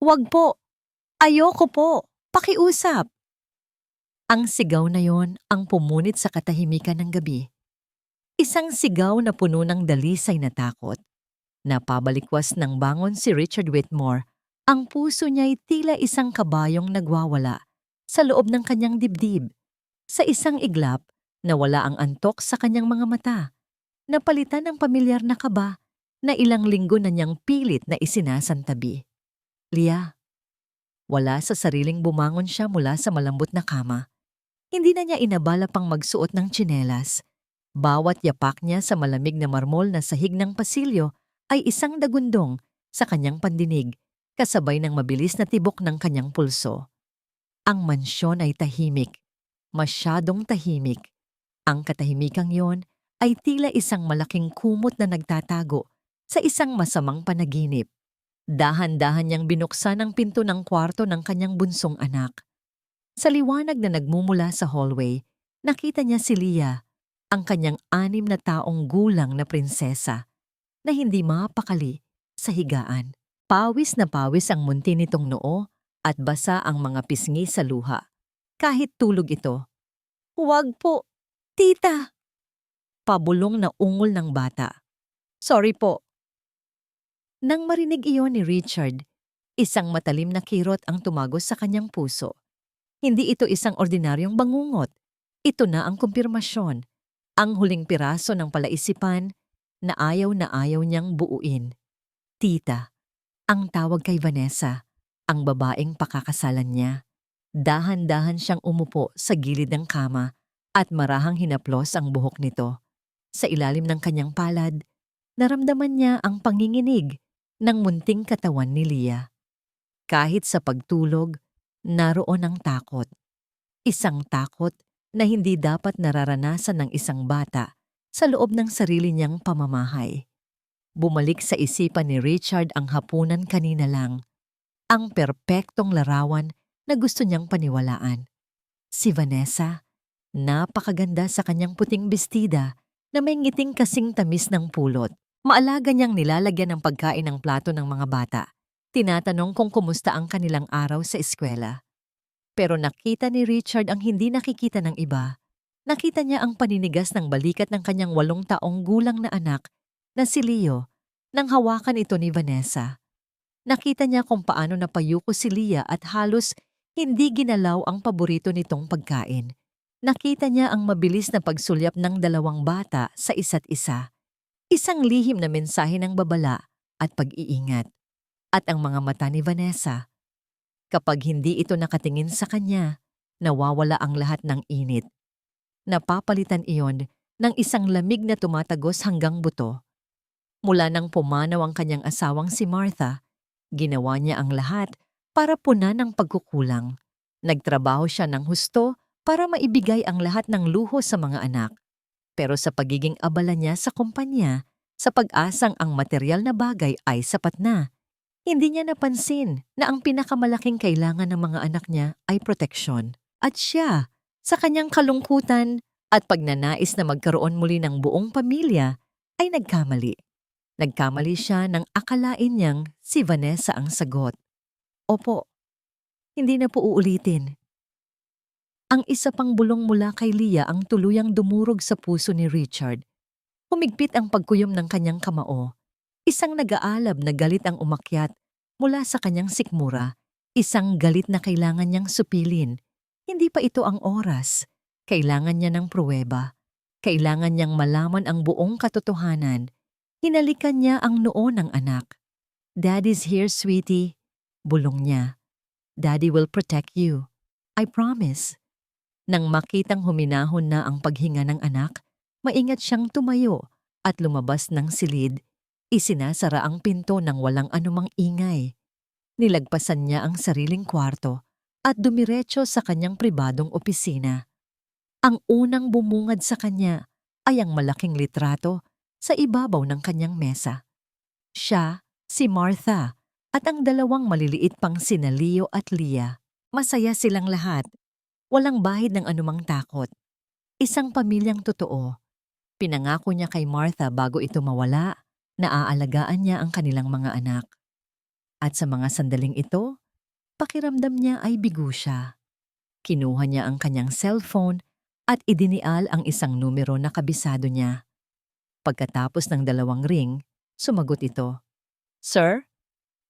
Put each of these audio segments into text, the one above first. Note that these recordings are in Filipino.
Wag po! Ayoko po! Pakiusap! Ang sigaw na yon ang pumunit sa katahimikan ng gabi. Isang sigaw na puno ng dalisay na takot. Napabalikwas ng bangon si Richard Whitmore. Ang puso niya'y tila isang kabayong nagwawala sa loob ng kanyang dibdib. Sa isang iglap, nawala ang antok sa kanyang mga mata. Napalitan ng pamilyar na kaba na ilang linggo na niyang pilit na isinasantabi. Leah, wala sa sariling bumangon siya mula sa malambot na kama. Hindi na niya inabala pang magsuot ng tsinelas. Bawat yapak niya sa malamig na marmol na sahig ng pasilyo ay isang dagundong sa kanyang pandinig, kasabay ng mabilis na tibok ng kanyang pulso. Ang mansyon ay tahimik, masyadong tahimik. Ang katahimikang yon ay tila isang malaking kumot na nagtatago sa isang masamang panaginip. Dahan-dahan niyang binuksan ang pinto ng kwarto ng kanyang bunsong anak. Sa liwanag na nagmumula sa hallway, nakita niya si Leah, ang kanyang 6 na taong gulang na prinsesa, na hindi mapakali sa higaan. Pawis na pawis ang munti nitong noo at basa ang mga pisngi sa luha. Kahit tulog ito. Huwag po, tita! Pabulong na ungol ng bata. Sorry po. Nang marinig iyon ni Richard, isang matalim na kirot ang tumagos sa kanyang puso. Hindi ito isang ordinaryong bangungot. Ito na ang kumpirmasyon, ang huling piraso ng palaisipan na ayaw niyang buuin. Tita, ang tawag kay Vanessa, ang babaeng pakakasalan niya. Dahan-dahan siyang umupo sa gilid ng kama at marahang hinaplos ang buhok nito. Sa ilalim ng kanyang palad, naramdaman niya ang panginginig ng munting katawan ni Leah. Kahit sa pagtulog, naroon ang takot. Isang takot na hindi dapat nararanasan ng isang bata sa loob ng sarili niyang pamamahay. Bumalik sa isipan ni Richard ang hapunan kanina lang, ang perpektong larawan na gusto niyang paniwalaan. Si Vanessa, napakaganda sa kanyang puting bestida na may ngiting kasing tamis ng pulot. Maalaga niyang nilalagyan ng pagkain ng plato ng mga bata. Tinatanong kung kumusta ang kanilang araw sa eskwela. Pero nakita ni Richard ang hindi nakikita ng iba. Nakita niya ang paninigas ng balikat ng kanyang 8 taong gulang na anak na si Leo nang hawakan ito ni Vanessa. Nakita niya kung paano napayuko si Leah at halos hindi ginalaw ang paborito nitong pagkain. Nakita niya ang mabilis na pagsulyap ng 2 bata sa isa't isa. Isang lihim na mensahe ng babala at pag-iingat. At ang mga mata ni Vanessa, kapag hindi ito nakatingin sa kanya, nawawala ang lahat ng init. Napapalitan iyon ng isang lamig na tumatagos hanggang buto. Mula nang pumanaw ang kanyang asawang si Martha, ginawa niya ang lahat para punan ang pagkukulang. Nagtrabaho siya ng husto para maibigay ang lahat ng luho sa mga anak. Pero sa pagiging abala niya sa kumpanya, sa pag-asang ang material na bagay ay sapat na, hindi niya napansin na ang pinakamalaking kailangan ng mga anak niya ay proteksyon. At siya, sa kanyang kalungkutan at pagnanais na magkaroon muli ng buong pamilya, ay nagkamali. Nagkamali siya nang akalain niyang si Vanessa ang sagot. Opo, hindi na po uulitin. Ang isa pang bulong mula kay Leah ang tuluyang dumurog sa puso ni Richard. Humigpit ang pagkuyom ng kanyang kamao. Isang nag-aalab na galit ang umakyat mula sa kanyang sikmura, isang galit na kailangan niyang supilin. Hindi pa ito ang oras. Kailangan niya ng pruweba. Kailangan niyang malaman ang buong katotohanan. Hinalikan niya ang noo ng anak. Daddy's here, sweetie. Bulong niya. Daddy will protect you. I promise. Nang makitang huminahon na ang paghinga ng anak, maingat siyang tumayo at lumabas ng silid. Isinasara ang pinto ng walang anumang ingay. Nilagpasan niya ang sariling kwarto at dumiretso sa kanyang pribadong opisina. Ang unang bumungad sa kanya ay ang malaking litrato sa ibabaw ng kanyang mesa. Siya, si Martha, at ang 2 maliliit pang sina Leo at Leah. Masaya silang lahat. Walang bahid ng anumang takot. Isang pamilyang totoo. Pinangako niya kay Martha bago ito mawala na aalagaan niya ang kanilang mga anak. At sa mga sandaling ito, pakiramdam niya ay bigo siya. Kinuha niya ang kanyang cellphone at idinial ang isang numero na kabisado niya. Pagkatapos ng 2 ring, sumagot ito. "Sir?"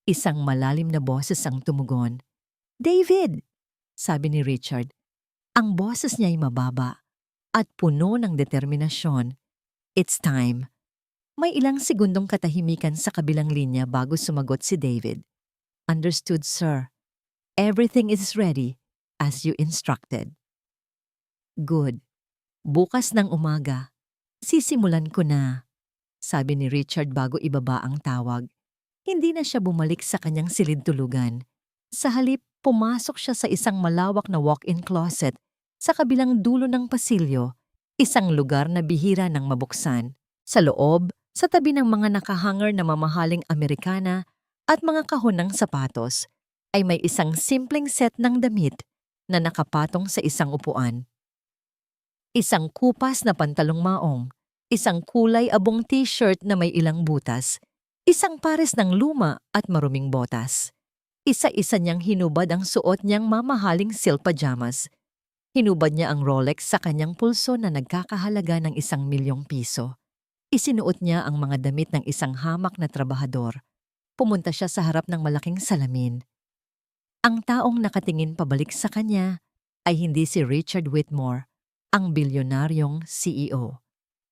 Isang malalim na boses ang tumugon. "David!" sabi ni Richard. Ang boses niya ay mababa at puno ng determinasyon. "It's time." May ilang segundong katahimikan sa kabilang linya bago sumagot si David. "Understood, sir. Everything is ready as you instructed." "Good. Bukas ng umaga, sisimulan ko na," sabi ni Richard bago ibaba ang tawag. Hindi na siya bumalik sa kanyang silid-tulugan. Sa halip, pumasok siya sa isang malawak na walk-in closet sa kabilang dulo ng pasilyo, isang lugar na bihira ng mabuksan. Sa loob, sa tabi ng mga nakahanger na mamahaling Amerikana at mga kahon ng sapatos, ay may isang simpleng set ng damit na nakapatong sa isang upuan. Isang kupas na pantalong maong, isang kulay abong t-shirt na may ilang butas, isang pares ng luma at maruming botas. Isa-isa niyang hinubad ang suot niyang mamahaling silk pajamas. Hinubad niya ang Rolex sa kanyang pulso na nagkakahalaga ng 1,000,000 piso. Isinuot niya ang mga damit ng isang hamak na trabahador. Pumunta siya sa harap ng malaking salamin. Ang taong nakatingin pabalik sa kanya ay hindi si Richard Whitmore, ang bilyonaryong CEO.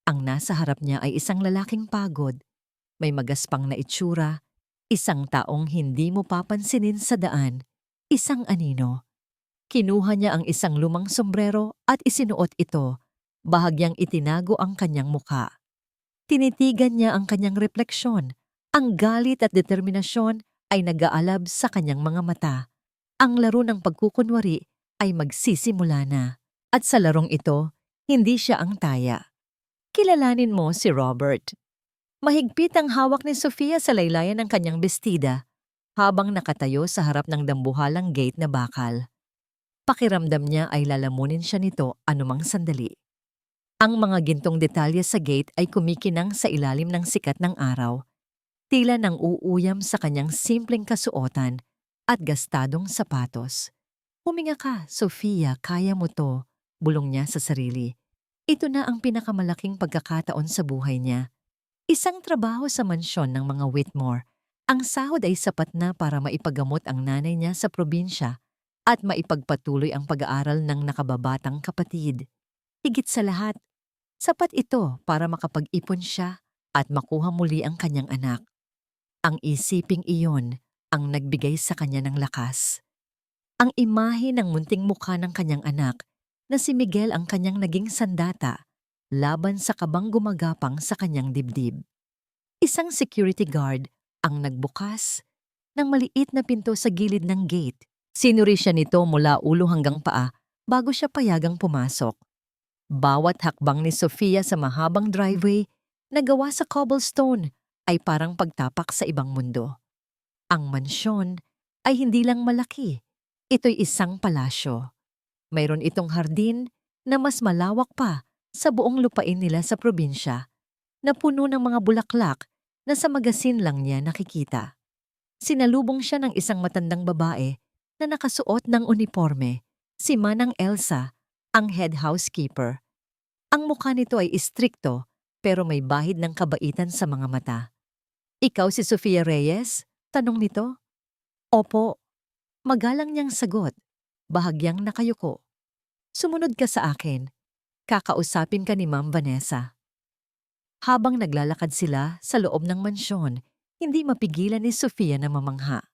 Ang nasa harap niya ay isang lalaking pagod, may magaspang na itsura, isang taong hindi mo papansinin sa daan, isang anino. Kinuha niya ang isang lumang sombrero at isinuot ito, bahagyang itinago ang kanyang muka. Tinitigan niya ang kanyang refleksyon. Ang galit at determinasyon ay nag-aalab sa kanyang mga mata. Ang laro ng pagkukunwari ay magsisimula na. At sa larong ito, hindi siya ang taya. Kilalanin mo si Robert. Mahigpit ang hawak ni Sofia sa laylayan ng kanyang bestida habang nakatayo sa harap ng dambuhalang gate na bakal. Pakiramdam niya ay lalamunin siya nito anumang sandali. Ang mga gintong detalye sa gate ay kumikinang sa ilalim ng sikat ng araw, tila nang uuyam sa kanyang simpleng kasuotan at gastadong sapatos. "Huminga ka, Sofia, kaya mo to," bulong niya sa sarili. Ito na ang pinakamalaking pagkakataon sa buhay niya. Isang trabaho sa mansyon ng mga Whitmore. Ang sahod ay sapat na para maipagamot ang nanay niya sa probinsya at maipagpatuloy ang pag-aaral ng nakababatang kapatid. Higit sa lahat, sapat ito para makapag-ipon siya at makuha muli ang kanyang anak. Ang isiping iyon ang nagbigay sa kanya ng lakas. Ang imahe ng munting mukha ng kanyang anak na si Miguel ang kanyang naging sandata laban sa kabang gumagapang sa kanyang dibdib. Isang security guard ang nagbukas ng maliit na pinto sa gilid ng gate. Sinuri siya nito mula ulo hanggang paa bago siya payagang pumasok. Bawat hakbang ni Sofia sa mahabang driveway na gawa sa cobblestone ay parang pagtapak sa ibang mundo. Ang mansyon ay hindi lang malaki. Ito'y isang palasyo. Mayroon itong hardin na mas malawak pa sa buong lupain nila sa probinsya, na puno ng mga bulaklak na sa magasin lang niya nakikita. Sinalubong siya ng isang matandang babae na nakasuot ng uniforme, si Manang Elsa, ang head housekeeper. Ang mukha nito ay istrikto pero may bahid ng kabaitan sa mga mata. "Ikaw si Sofia Reyes?" tanong nito. "Opo." Magalang niyang sagot, bahagyang nakayuko. "Sumunod ka sa akin. Kakausapin ka ni Ma'am Vanessa." Habang naglalakad sila sa loob ng mansyon, hindi mapigilan ni Sofia na mamangha.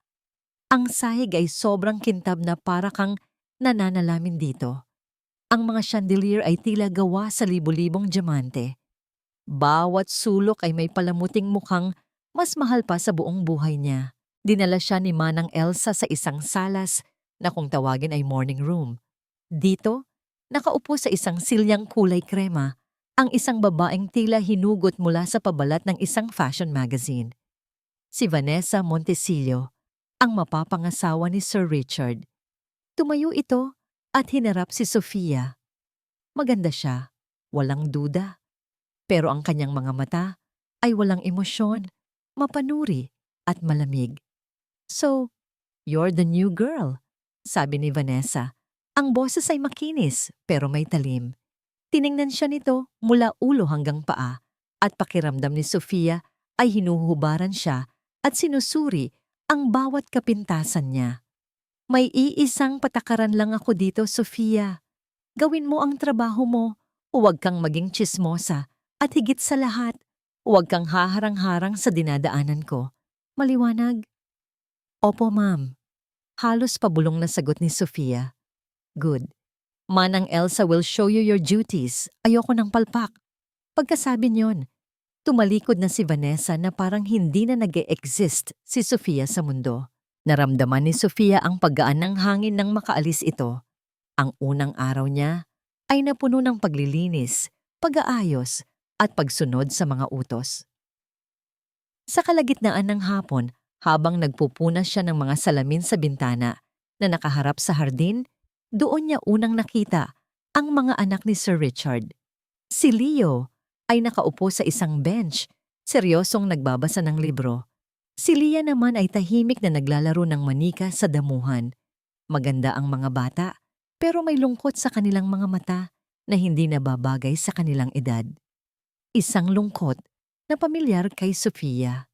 Ang sahig ay sobrang kintab na para kang nananalamin dito. Ang mga chandelier ay tila gawa sa libu-libong diamante. Bawat sulok ay may palamuting mukhang mas mahal pa sa buong buhay niya. Dinala siya ni Manang Elsa sa isang salas na kung tawagin ay morning room. Dito, nakaupo sa isang silyang kulay krema, ang isang babaeng tila hinugot mula sa pabalat ng isang fashion magazine. Si Vanessa Montesillo, ang mapapangasawa ni Sir Richard. Tumayo ito at hinarap si Sofia. Maganda siya, walang duda. Pero ang kanyang mga mata ay walang emosyon, mapanuri at malamig. So, you're the new girl, sabi ni Vanessa. Ang boses ay makinis pero may talim. Tiningnan siya nito mula ulo hanggang paa at pakiramdam ni Sofia ay hinuhubaran siya at sinusuri ang bawat kapintasan niya. May iisang patakaran lang ako dito, Sofia. Gawin mo ang trabaho mo. Huwag kang maging tsismosa at higit sa lahat, huwag kang haharang-harang sa dinadaanan ko. Maliwanag? Opo, ma'am. Halos pabulong na sagot ni Sofia. Good. Manang Elsa will show you your duties. Ayoko ng palpak. Pagkasabi niyon, tumalikod na si Vanessa na parang hindi na nag-e-exist si Sofia sa mundo. Naramdaman ni Sofia ang paggaan ng hangin nang makaalis ito. Ang unang araw niya ay napuno ng paglilinis, pag-aayos at pagsunod sa mga utos. Sa kalagitnaan ng hapon, habang nagpupunas siya ng mga salamin sa bintana na nakaharap sa hardin, doon niya unang nakita ang mga anak ni Sir Richard. Si Leo ay nakaupo sa isang bench, seryosong nagbabasa ng libro. Si Leah naman ay tahimik na naglalaro ng manika sa damuhan. Maganda ang mga bata, pero may lungkot sa kanilang mga mata na hindi nababagay sa kanilang edad. Isang lungkot na pamilyar kay Sofia.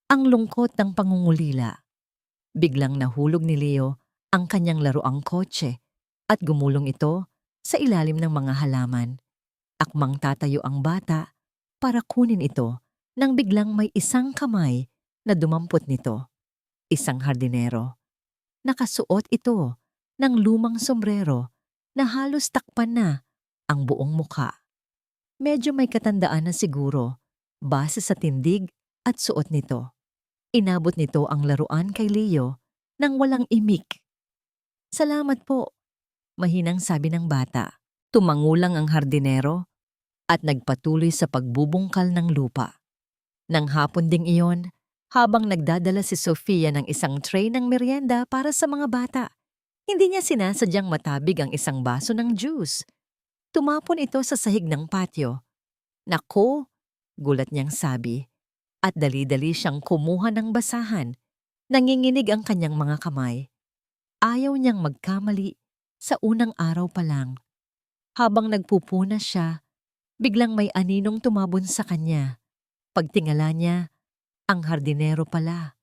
Ang lungkot ng pangungulila. Biglang nahulog ni Leo ang kanyang laruang kotse at gumulong ito sa ilalim ng mga halaman. Akmang tatayo ang bata para kunin ito nang biglang may isang kamay na dumampot nito. Isang hardinero. Nakasuot ito ng lumang sombrero na halos takpan na ang buong muka. Medyo may katandaan na siguro base sa tindig at suot nito. Inabot nito ang laruan kay Leo nang walang imik. Salamat po, mahinang sabi ng bata. Tumangulang ang hardinero at nagpatuloy sa pagbubungkal ng lupa. Nang hapon ding iyon, habang nagdadala si Sofia ng isang tray ng merienda para sa mga bata, hindi niya sinasadyang matabig ang isang baso ng juice. Tumapon ito sa sahig ng patio. Nako, gulat niyang sabi, at dali-dali siyang kumuha ng basahan. Nanginginig ang kanyang mga kamay. Ayaw niyang magkamali sa unang araw pa lang. Habang nagpupunas siya, biglang may aninong tumabon sa kanya. Pagtingala niya, ang hardinero pala.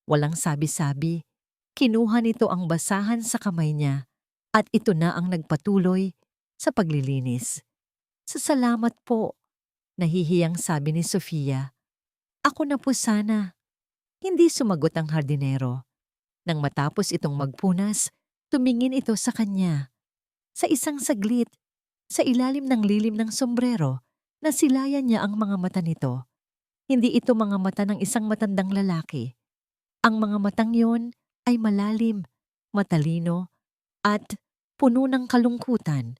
Walang sabi-sabi, kinuha nito ang basahan sa kamay niya at ito na ang nagpatuloy sa paglilinis. Salamat po, nahihiyang sabi ni Sofia. Ako na po sana. Hindi sumagot ang hardinero. Nang matapos itong magpunas, tumingin ito sa kanya. Sa isang saglit, sa ilalim ng lilim ng sombrero, nasilayan niya ang mga mata nito. Hindi ito mga mata ng isang matandang lalaki. Ang mga matang yon ay malalim, matalino, at puno ng kalungkutan.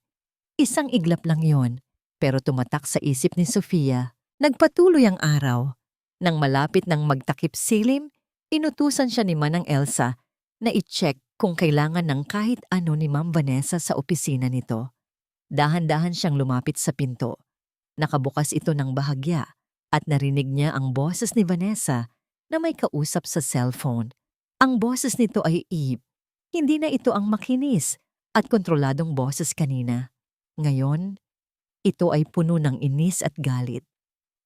Isang iglap lang yon, pero tumatak sa isip ni Sofia. Nagpatuloy ang araw. Nang malapit ng magtakip silim, inutusan siya ni Manang Elsa na i-check kung kailangan ng kahit ano ni Ma'am Vanessa sa opisina nito. Dahan-dahan siyang lumapit sa pinto. Nakabukas ito ng bahagya at narinig niya ang boses ni Vanessa na may kausap sa cellphone. Ang boses nito ay Eve. Hindi na ito ang makinis at kontroladong boses kanina. Ngayon, ito ay puno ng inis at galit.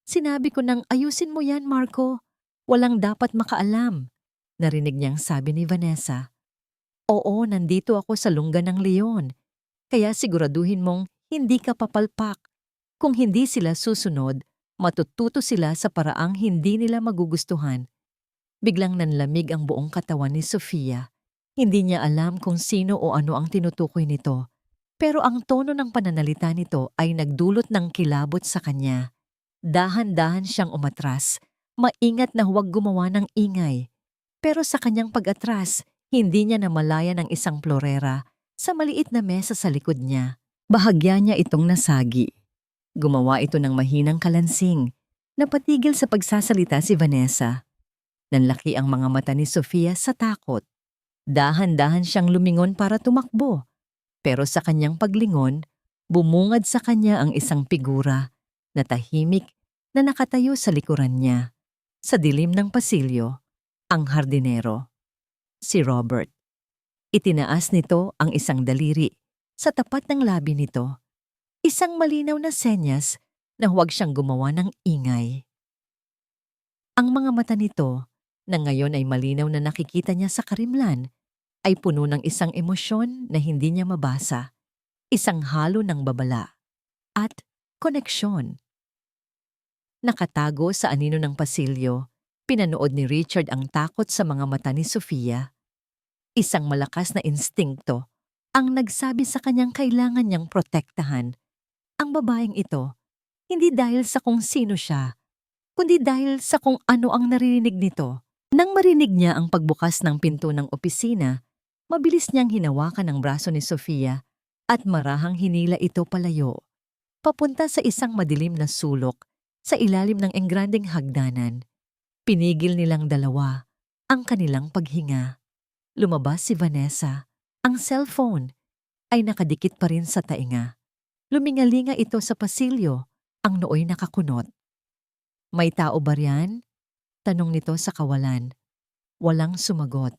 Sinabi ko nang ayusin mo yan, Marco. Walang dapat makaalam. Narinig niyang sabi ni Vanessa. Oo, nandito ako sa lungga ng leon. Kaya siguraduhin mong hindi ka papalpak. Kung hindi sila susunod, matututo sila sa paraang hindi nila magugustuhan. Biglang nanlamig ang buong katawan ni Sofia. Hindi niya alam kung sino o ano ang tinutukoy nito. Pero ang tono ng pananalita nito ay nagdulot ng kilabot sa kanya. Dahan-dahan siyang umatras, maingat na huwag gumawa ng ingay. Pero sa kanyang pag-atras, hindi niya namalayan ang isang florera sa maliit na mesa sa likod niya. Bahagya niya itong nasagi. Gumawa ito ng mahinang kalansing. Napatigil sa pagsasalita si Vanessa. Nanlaki ang mga mata ni Sofia sa takot. Dahan-dahan siyang lumingon para tumakbo. Pero sa kanyang paglingon, bumungad sa kanya ang isang figura na tahimik na nakatayo sa likuran niya. Sa dilim ng pasilyo, ang hardinero. si Robert. Itinaas nito ang isang daliri sa tapat ng labi nito, isang malinaw na senyas na huwag siyang gumawa ng ingay. Ang mga mata nito, na ngayon ay malinaw na nakikita niya sa karimlan, ay puno ng isang emosyon na hindi niya mabasa, isang halo ng babala at koneksyon. Nakatago sa anino ng pasilyo, pinanood ni Richard ang takot sa mga mata ni Sofia. Isang malakas na instinkto ang nagsabi sa kanyang kailangan niyang protektahan ang babaeng ito, hindi dahil sa kung sino siya, kundi dahil sa kung ano ang naririnig nito. Nang marinig niya ang pagbukas ng pinto ng opisina, mabilis niyang hinawakan ang braso ni Sofia at marahang hinila ito palayo, papunta sa isang madilim na sulok sa ilalim ng engrandeng hagdanan. Pinigil nilang dalawa ang kanilang paghinga. Lumabas si Vanessa. Ang cellphone ay nakadikit pa rin sa tainga. Lumingalinga ito sa pasilyo, ang nooy nakakunot. "May tao ba riyan?" tanong nito sa kawalan. Walang sumagot.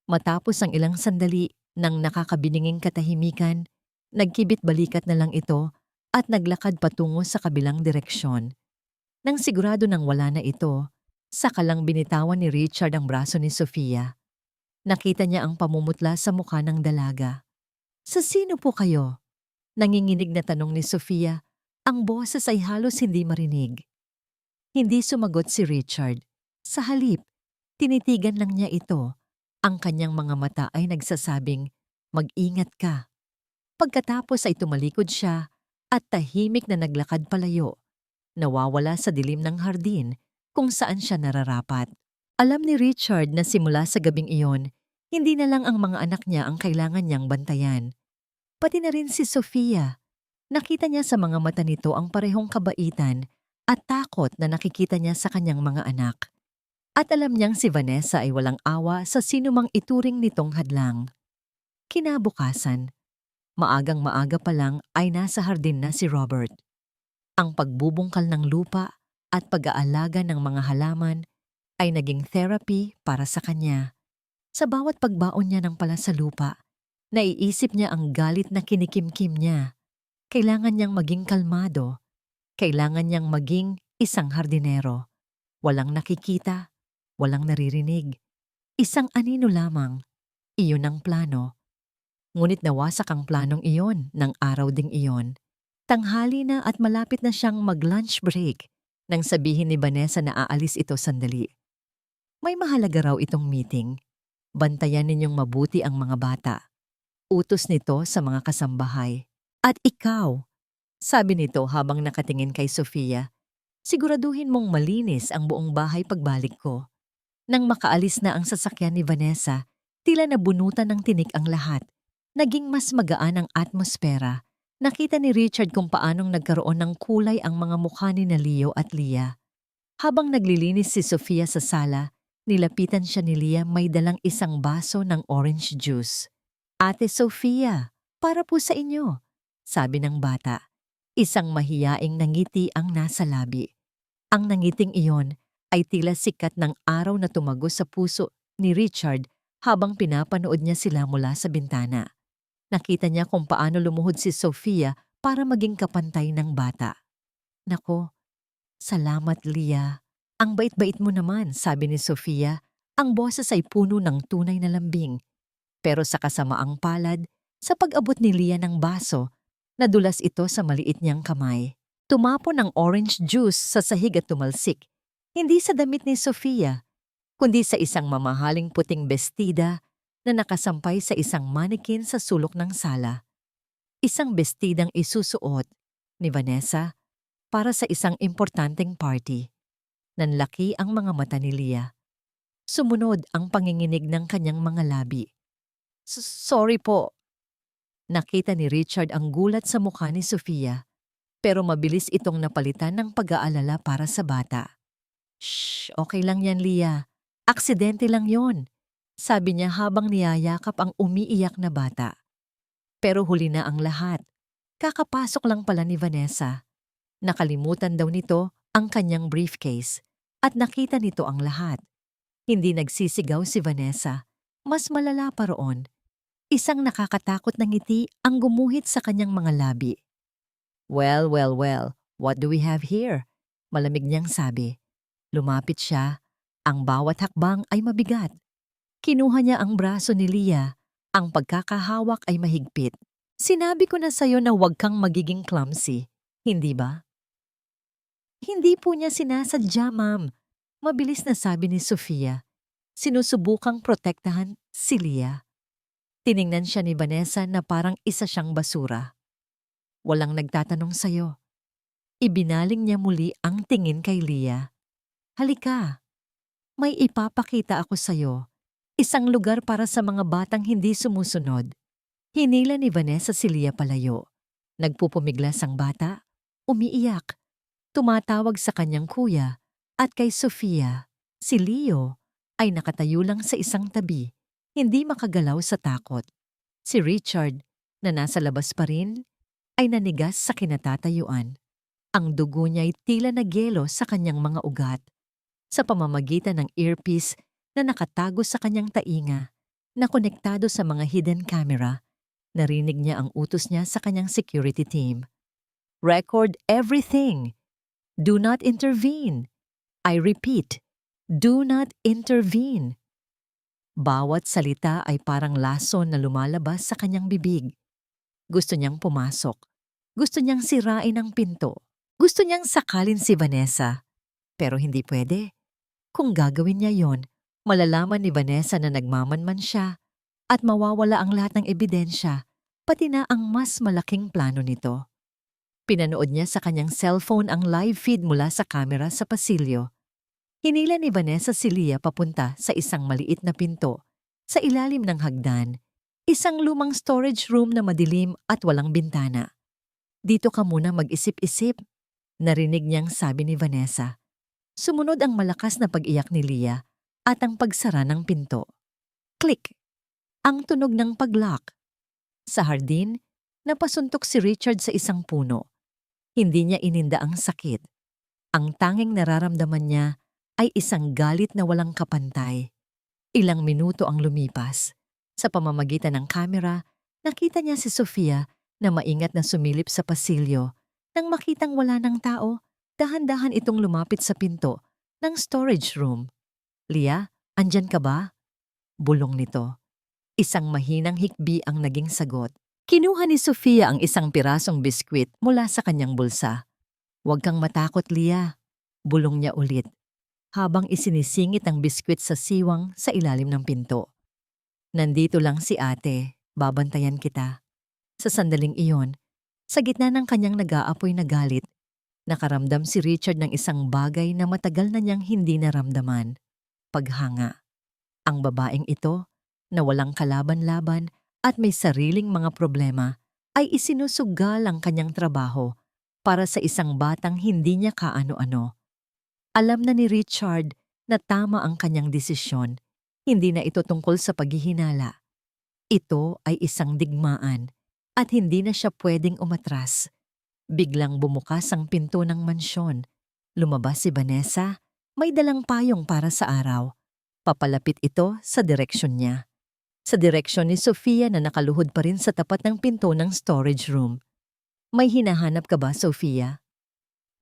Matapos ang ilang sandali ng nakakabininging katahimikan, nagkibit balikat na lang ito at naglakad patungo sa kabilang direksyon. Nang sigurado nang wala na ito, saka lang binitawan ni Richard ang braso ni Sofia. Nakita niya ang pamumutla sa mukha ng dalaga. "Sa sino po kayo?" Nanginginig na tanong ni Sofia, ang boses ay halos hindi marinig. Hindi sumagot si Richard. Sa halip, tinitigan lang niya ito. Ang kanyang mga mata ay nagsasabing, "Mag-ingat ka." Pagkatapos ay tumalikod siya at tahimik na naglakad palayo, nawawala sa dilim ng hardin kung saan siya nararapat. Alam ni Richard na simula sa gabing iyon, hindi na lang ang mga anak niya ang kailangan niyang bantayan. Pati na rin si Sofia. Nakita niya sa mga mata nito ang parehong kabaitan at takot na nakikita niya sa kanyang mga anak. At alam niyang si Vanessa ay walang awa sa sinumang ituring nitong hadlang. Kinabukasan, maagang maaga pa lang ay nasa hardin na si Robert. Ang pagbubungkal ng lupa at pag-aalaga ng mga halaman ay naging therapy para sa kanya. Sa bawat pagbaon niya ng pala sa lupa, naiisip niya ang galit na kinikimkim niya. Kailangan niyang maging kalmado. Kailangan niyang maging isang hardinero. Walang nakikita, walang naririnig. Isang anino lamang. Iyon ang plano. Ngunit nawasak ang planong iyon ng araw ding iyon. Tanghali na at malapit na siyang mag-lunch break nang sabihin ni Vanessa na aalis ito sandali. May mahalaga raw itong meeting. Bantayan ninyong mabuti ang mga bata. Utos nito sa mga kasambahay. "At ikaw," sabi nito habang nakatingin kay Sofia, "siguraduhin mong malinis ang buong bahay pagbalik ko." Nang makaalis na ang sasakyan ni Vanessa, tila nabunutan ng tinik ang lahat. Naging mas magaan ang atmosfera. Nakita ni Richard kung paanong nagkaroon ng kulay ang mga mukha ni Leo at Leah. Habang naglilinis si Sofia sa sala, nilapitan siya ni Leah may dalang isang baso ng orange juice. "Ate Sofia, para po sa inyo," sabi ng bata. Isang mahiyaing nangiti ang nasa labi. Ang nangiting iyon ay tila sikat ng araw na tumagos sa puso ni Richard habang pinapanood niya sila mula sa bintana. Nakita niya kung paano lumuhod si Sofia para maging kapantay ng bata. "Nako, salamat Leah. Ang bait-bait mo naman," sabi ni Sofia. Ang boses ay puno ng tunay na lambing. Pero sa kasamaang palad, sa pag-abot ni Leah ng baso, nadulas ito sa maliit niyang kamay. Tumapon ng orange juice sa sahig at tumalsik. Hindi sa damit ni Sofia, kundi sa isang mamahaling puting bestida na nakasampay sa isang mannequin sa sulok ng sala. Isang bestidang isusuot ni Vanessa para sa isang importanteng party. Nanlaki ang mga mata ni Leah. Sumunod ang panginginig ng kanyang mga labi. "Sorry po." Nakita ni Richard ang gulat sa mukha ni Sofia, pero mabilis itong napalitan ng pag-aalala para sa bata. "Shh, okay lang yan Leah. Aksidente lang yon," sabi niya habang niyayakap ang umiiyak na bata. Pero huli na ang lahat. Kakapasok lang pala ni Vanessa. Nakalimutan daw nito ang kanyang briefcase at nakita nito ang lahat. Hindi nagsisigaw si Vanessa. Mas malala pa roon, isang nakakatakot na ngiti ang gumuhit sa kanyang mga labi. Well, well, well, what do we have here? Malamig niyang sabi. Lumapit siya. Ang bawat hakbang ay mabigat. Kinuha niya ang braso ni Leah. Ang pagkakahawak ay mahigpit. Sinabi ko na sa'yo na huwag kang magiging clumsy, hindi ba? Hindi po niya sinasadya, ma'am. Mabilis na sabi ni Sofia. Sinusubukang protektahan si Leah. Tiningnan siya ni Vanessa na parang isa siyang basura. Walang nagtatanong sa'yo. Ibinaling niya muli ang tingin kay Leah. Halika, may ipapakita ako sa'yo. Isang lugar para sa mga batang hindi sumusunod. Hinila ni Vanessa si Leah palayo. Nagpupumiglas ang bata, umiiyak, tumatawag sa kanyang kuya, at kay Sofia, si Leo, ay nakatayo lang sa isang tabi, hindi makagalaw sa takot. Si Richard, na nasa labas pa rin, ay nanigas sa kinatatayuan. Ang dugo niya ay tila nagyelo sa kanyang mga ugat. Sa pamamagitan ng earpiece na nakatago sa kanyang tainga, na konektado sa mga hidden camera, narinig niya ang utos niya sa kanyang security team. Record everything. Do not intervene. I repeat, do not intervene. Bawat salita ay parang lason na lumalabas sa kanyang bibig. Gusto niyang pumasok. Gusto niyang sirain ang pinto. Gusto niyang sakalin si Vanessa. Pero hindi pwede. Kung gagawin niya yon, malalaman ni Vanessa na nagmamanman siya at mawawala ang lahat ng ebidensya, pati na ang mas malaking plano nito. Pinanood niya sa kanyang cellphone ang live feed mula sa kamera sa pasilyo. Hinila ni Vanessa si Leah papunta sa isang maliit na pinto sa ilalim ng hagdan, isang lumang storage room na madilim at walang bintana. Dito ka muna mag-isip-isip, narinig niyang sabi ni Vanessa. Sumunod ang malakas na pag-iyak ni Leah at ang pagsara ng pinto. Click! Ang tunog ng pag-lock. Sa hardin, napasuntok si Richard sa isang puno. Hindi niya ininda ang sakit. Ang tanging nararamdaman niya ay isang galit na walang kapantay. Ilang minuto ang lumipas. Sa pamamagitan ng kamera, nakita niya si Sofia na maingat na sumilip sa pasilyo. Nang makitang wala ng tao, dahan-dahan itong lumapit sa pinto ng storage room. Leah, andyan ka ba? Bulong nito. Isang mahinang hikbi ang naging sagot. Kinuha ni Sofia ang isang pirasong biskwit mula sa kanyang bulsa. Huwag kang matakot, Leah. Bulong niya ulit, habang isinisingit ang biskwit sa siwang sa ilalim ng pinto. Nandito lang si ate, babantayan kita. Sa sandaling iyon, sa gitna ng kanyang nag-aapoy na galit, nakaramdam si Richard ng isang bagay na matagal na niyang hindi naramdaman. Paghanga. Ang babaeng ito, na walang kalaban-laban at may sariling mga problema, ay isinusugal ang kanyang trabaho para sa isang batang hindi niya kaano-ano. Alam na ni Richard na tama ang kanyang desisyon. Hindi na ito tungkol sa paghihinala. Ito ay isang digmaan at hindi na siya pwedeng umatras. Biglang bumukas ang pinto ng mansyon. Lumabas si Vanessa, may dalang payong para sa araw. Papalapit ito sa direksyon niya. Sa direksyon ni Sofia na nakaluhod pa rin sa tapat ng pinto ng storage room. May hinahanap ka ba, Sofia?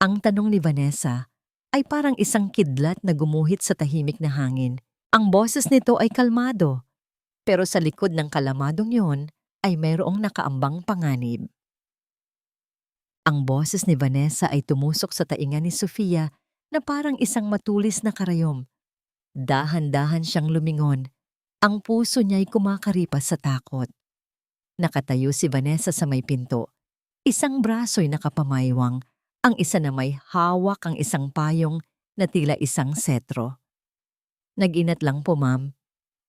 Ang tanong ni Vanessa ay parang isang kidlat na gumuhit sa tahimik na hangin. Ang boses nito ay kalmado, pero sa likod ng kalamadong yon ay mayroong nakaambang panganib. Ang boses ni Vanessa ay tumusok sa tainga ni Sofia na parang isang matulis na karayom. Dahan-dahan siyang lumingon. Ang puso niya'y kumakaripas sa takot. Nakatayo si Vanessa sa may pinto. Isang braso'y nakapamaywang, ang isa na may hawak ang isang payong na tila isang setro. Nag-inat lang po, ma'am.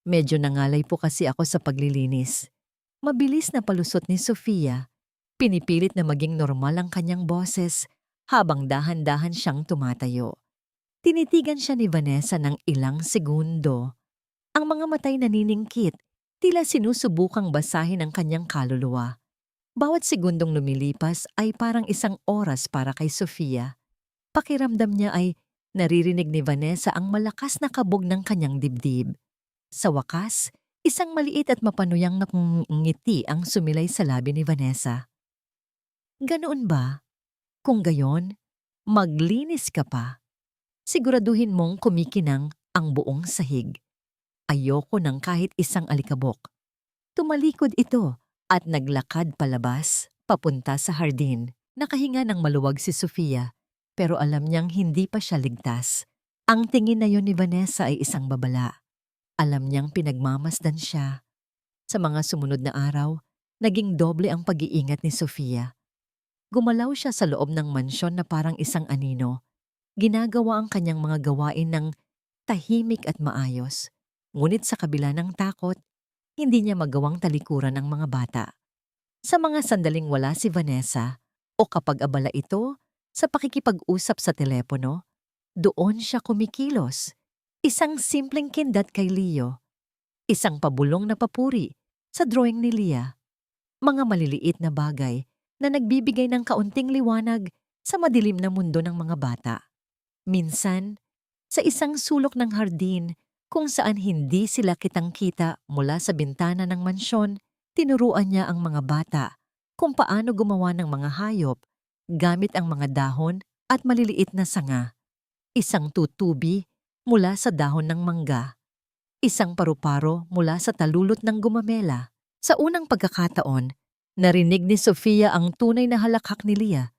Medyo nangalay po kasi ako sa paglilinis. Mabilis na palusot ni Sofia. Pinipilit na maging normal ang kanyang boses habang dahan-dahan siyang tumatayo. Tinitigan siya ni Vanessa ng ilang segundo. Ang mga matay naniningkit, tila sinusubukang basahin ang kanyang kaluluwa. Bawat segundong lumilipas ay parang isang oras para kay Sofia. Pakiramdam niya ay naririnig ni Vanessa ang malakas na kabog ng kanyang dibdib. Sa wakas, Isang maliit at mapanuyang na ngiti ang sumilay sa labi ni Vanessa. Ganoon ba? Kung gayon, maglinis ka pa. Siguraduhin mong kumikinang ang buong sahig. Ayoko ng kahit isang alikabok. Tumalikod ito at naglakad palabas, papunta sa hardin. Nakahinga ng maluwag si Sofia, pero alam niyang hindi pa siya ligtas. Ang tingin na yon ni Vanessa ay isang babala. Alam niyang pinagmamasdan siya. Sa mga sumunod na araw, naging doble ang pag-iingat ni Sofia. Gumalaw siya sa loob ng mansyon na parang isang anino. Ginagawa ang kanyang mga gawain ng tahimik at maayos. Ngunit sa kabila ng takot, hindi niya magawang talikuran ang mga bata. Sa mga sandaling wala si Vanessa, o kapag abala ito sa pakikipag-usap sa telepono, doon siya kumikilos. Isang simpleng kindat kay Leo, isang pabulong na papuri sa drawing ni Leah. Mga maliliit na bagay na nagbibigay ng kaunting liwanag sa madilim na mundo ng mga bata. Minsan, sa isang sulok ng hardin kung saan hindi sila kitang-kita mula sa bintana ng mansyon, tinuruan niya ang mga bata kung paano gumawa ng mga hayop gamit ang mga dahon at maliliit na sanga. Isang tutubi mula sa dahon ng mangga. Isang paru-paro mula sa talulot ng gumamela. Sa unang pagkakataon, narinig ni Sofia ang tunay na halakhak ni Leah.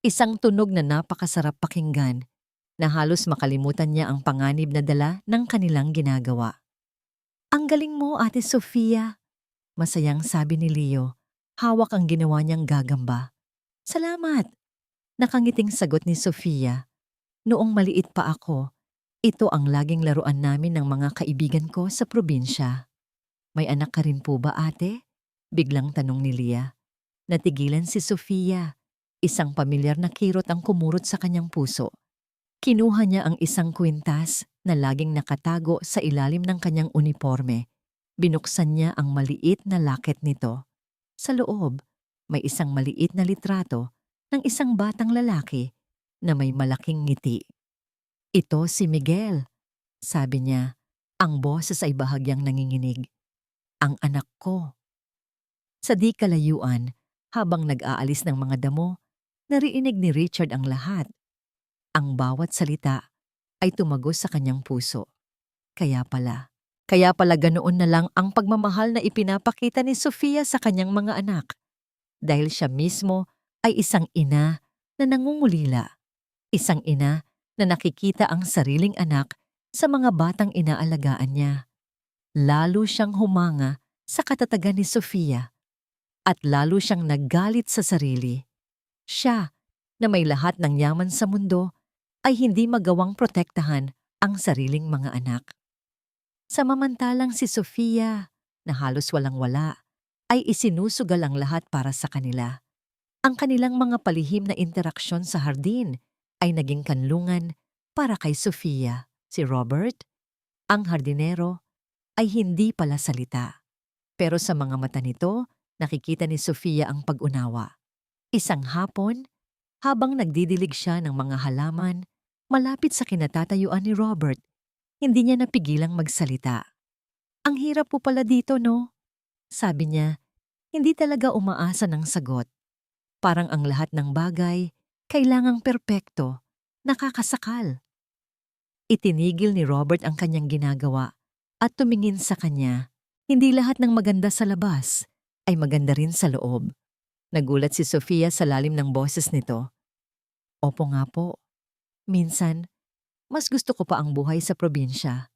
Isang tunog na napakasarap pakinggan, na halos makalimutan niya ang panganib na dala ng kanilang ginagawa. Ang galing mo, Ate Sofia, masayang sabi ni Leo. Hawak ang ginawa niyang gagamba. Salamat, nakangiting sagot ni Sofia. Noong maliit pa ako, ito ang laging laruan namin ng mga kaibigan ko sa probinsya. May anak ka rin po ba, ate? Biglang tanong ni Leah. Natigilan si Sofia. Isang pamilyar na kirot ang kumurot sa kanyang puso. Kinuha niya ang isang kwintas na laging nakatago sa ilalim ng kanyang uniforme. Binuksan niya ang maliit na laket nito. Sa loob, may isang maliit na litrato ng isang batang lalaki na may malaking ngiti. Ito si Miguel, sabi niya. Ang boses ay bahagyang nanginginig. Ang anak ko. Sa di kalayuan, habang nag-aalis ng mga damo, narinig ni Richard ang lahat. Ang bawat salita ay tumagos sa kanyang puso. Kaya pala ganoon na lang ang pagmamahal na ipinapakita ni Sofia sa kanyang mga anak. Dahil siya mismo ay isang ina na nangungulila. Isang ina na nakikita ang sariling anak sa mga batang inaalagaan niya. Lalo siyang humanga sa katatagan ni Sofia at lalo siyang naggalit sa sarili. Siya, na may lahat ng yaman sa mundo, ay hindi magawang protektahan ang sariling mga anak. Samantalang si Sofia, na halos walang-wala, ay isinusugal ang lahat para sa kanila. Ang kanilang mga palihim na interaksyon sa hardin ay naging kanlungan para kay Sofia. Si Robert, ang hardinero, ay hindi pala salita. Pero sa mga mata nito, nakikita ni Sofia ang pag-unawa. Isang hapon, habang nagdidilig siya ng mga halaman, malapit sa kinatatayuan ni Robert, hindi niya napigilang magsalita. Ang hirap po pala dito, no? Sabi niya, hindi talaga umaasa ng sagot. Parang ang lahat ng bagay, kailangang perpekto, nakakasakal. Itinigil ni Robert ang kanyang ginagawa at tumingin sa kanya. Hindi lahat ng maganda sa labas ay maganda rin sa loob. Nagulat si Sofia sa lalim ng boses nito. Opo nga po. Minsan, mas gusto ko pa ang buhay sa probinsya.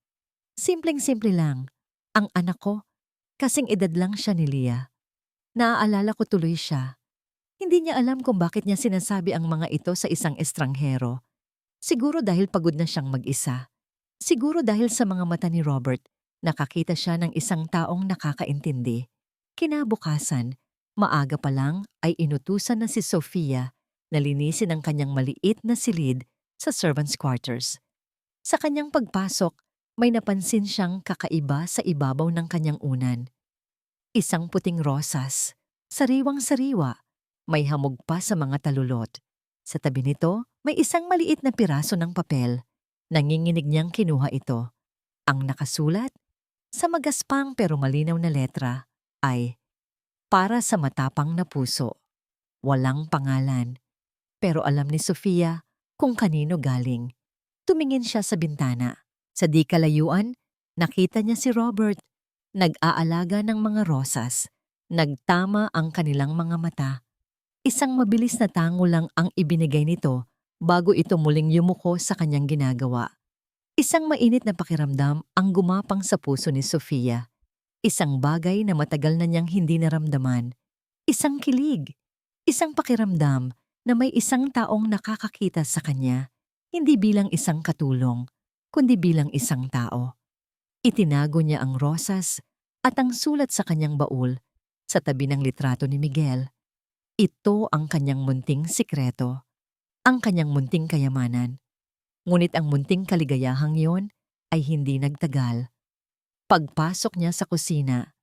Simpleng-simple lang. Ang anak ko, kasing edad lang siya ni Leah. Naaalala ko tuloy siya. Hindi niya alam kung bakit niya sinasabi ang mga ito sa isang estranghero. Siguro dahil pagod na siyang mag-isa. Siguro dahil sa mga mata ni Robert, nakakita siya ng isang taong nakakaintindi. Kinabukasan, maaga pa lang ay inutusan na si Sofia na linisin ang kanyang maliit na silid sa servants' quarters. Sa kanyang pagpasok, may napansin siyang kakaiba sa ibabaw ng kanyang unan. Isang puting rosas, sariwang-sariwa, may hamog pa sa mga talulot. Sa tabi nito, may isang maliit na piraso ng papel. Nanginginig niyang kinuha ito. Ang nakasulat, Sa magaspang pero malinaw na letra ay para sa matapang na puso. Walang pangalan. Pero alam ni Sofia kung kanino galing. Tumingin siya sa bintana. Sa di kalayuan, nakita niya si Robert. Nag-aalaga ng mga rosas. Nagtama ang kanilang mga mata. Isang mabilis na tango lang ang ibinigay nito bago ito muling yumuko sa kanyang ginagawa. Isang mainit na pakiramdam ang gumapang sa puso ni Sofia. Isang bagay na matagal na niyang hindi naramdaman. Isang kilig. Isang pakiramdam na may isang taong nakakakita sa kanya, hindi bilang isang katulong, kundi bilang isang tao. Itinago niya ang rosas at ang sulat sa kanyang baul sa tabi ng litrato ni Miguel. Ito ang kanyang munting sikreto, ang kanyang munting kayamanan. Ngunit ang munting kaligayahang yon ay hindi nagtagal. Pagpasok niya sa kusina,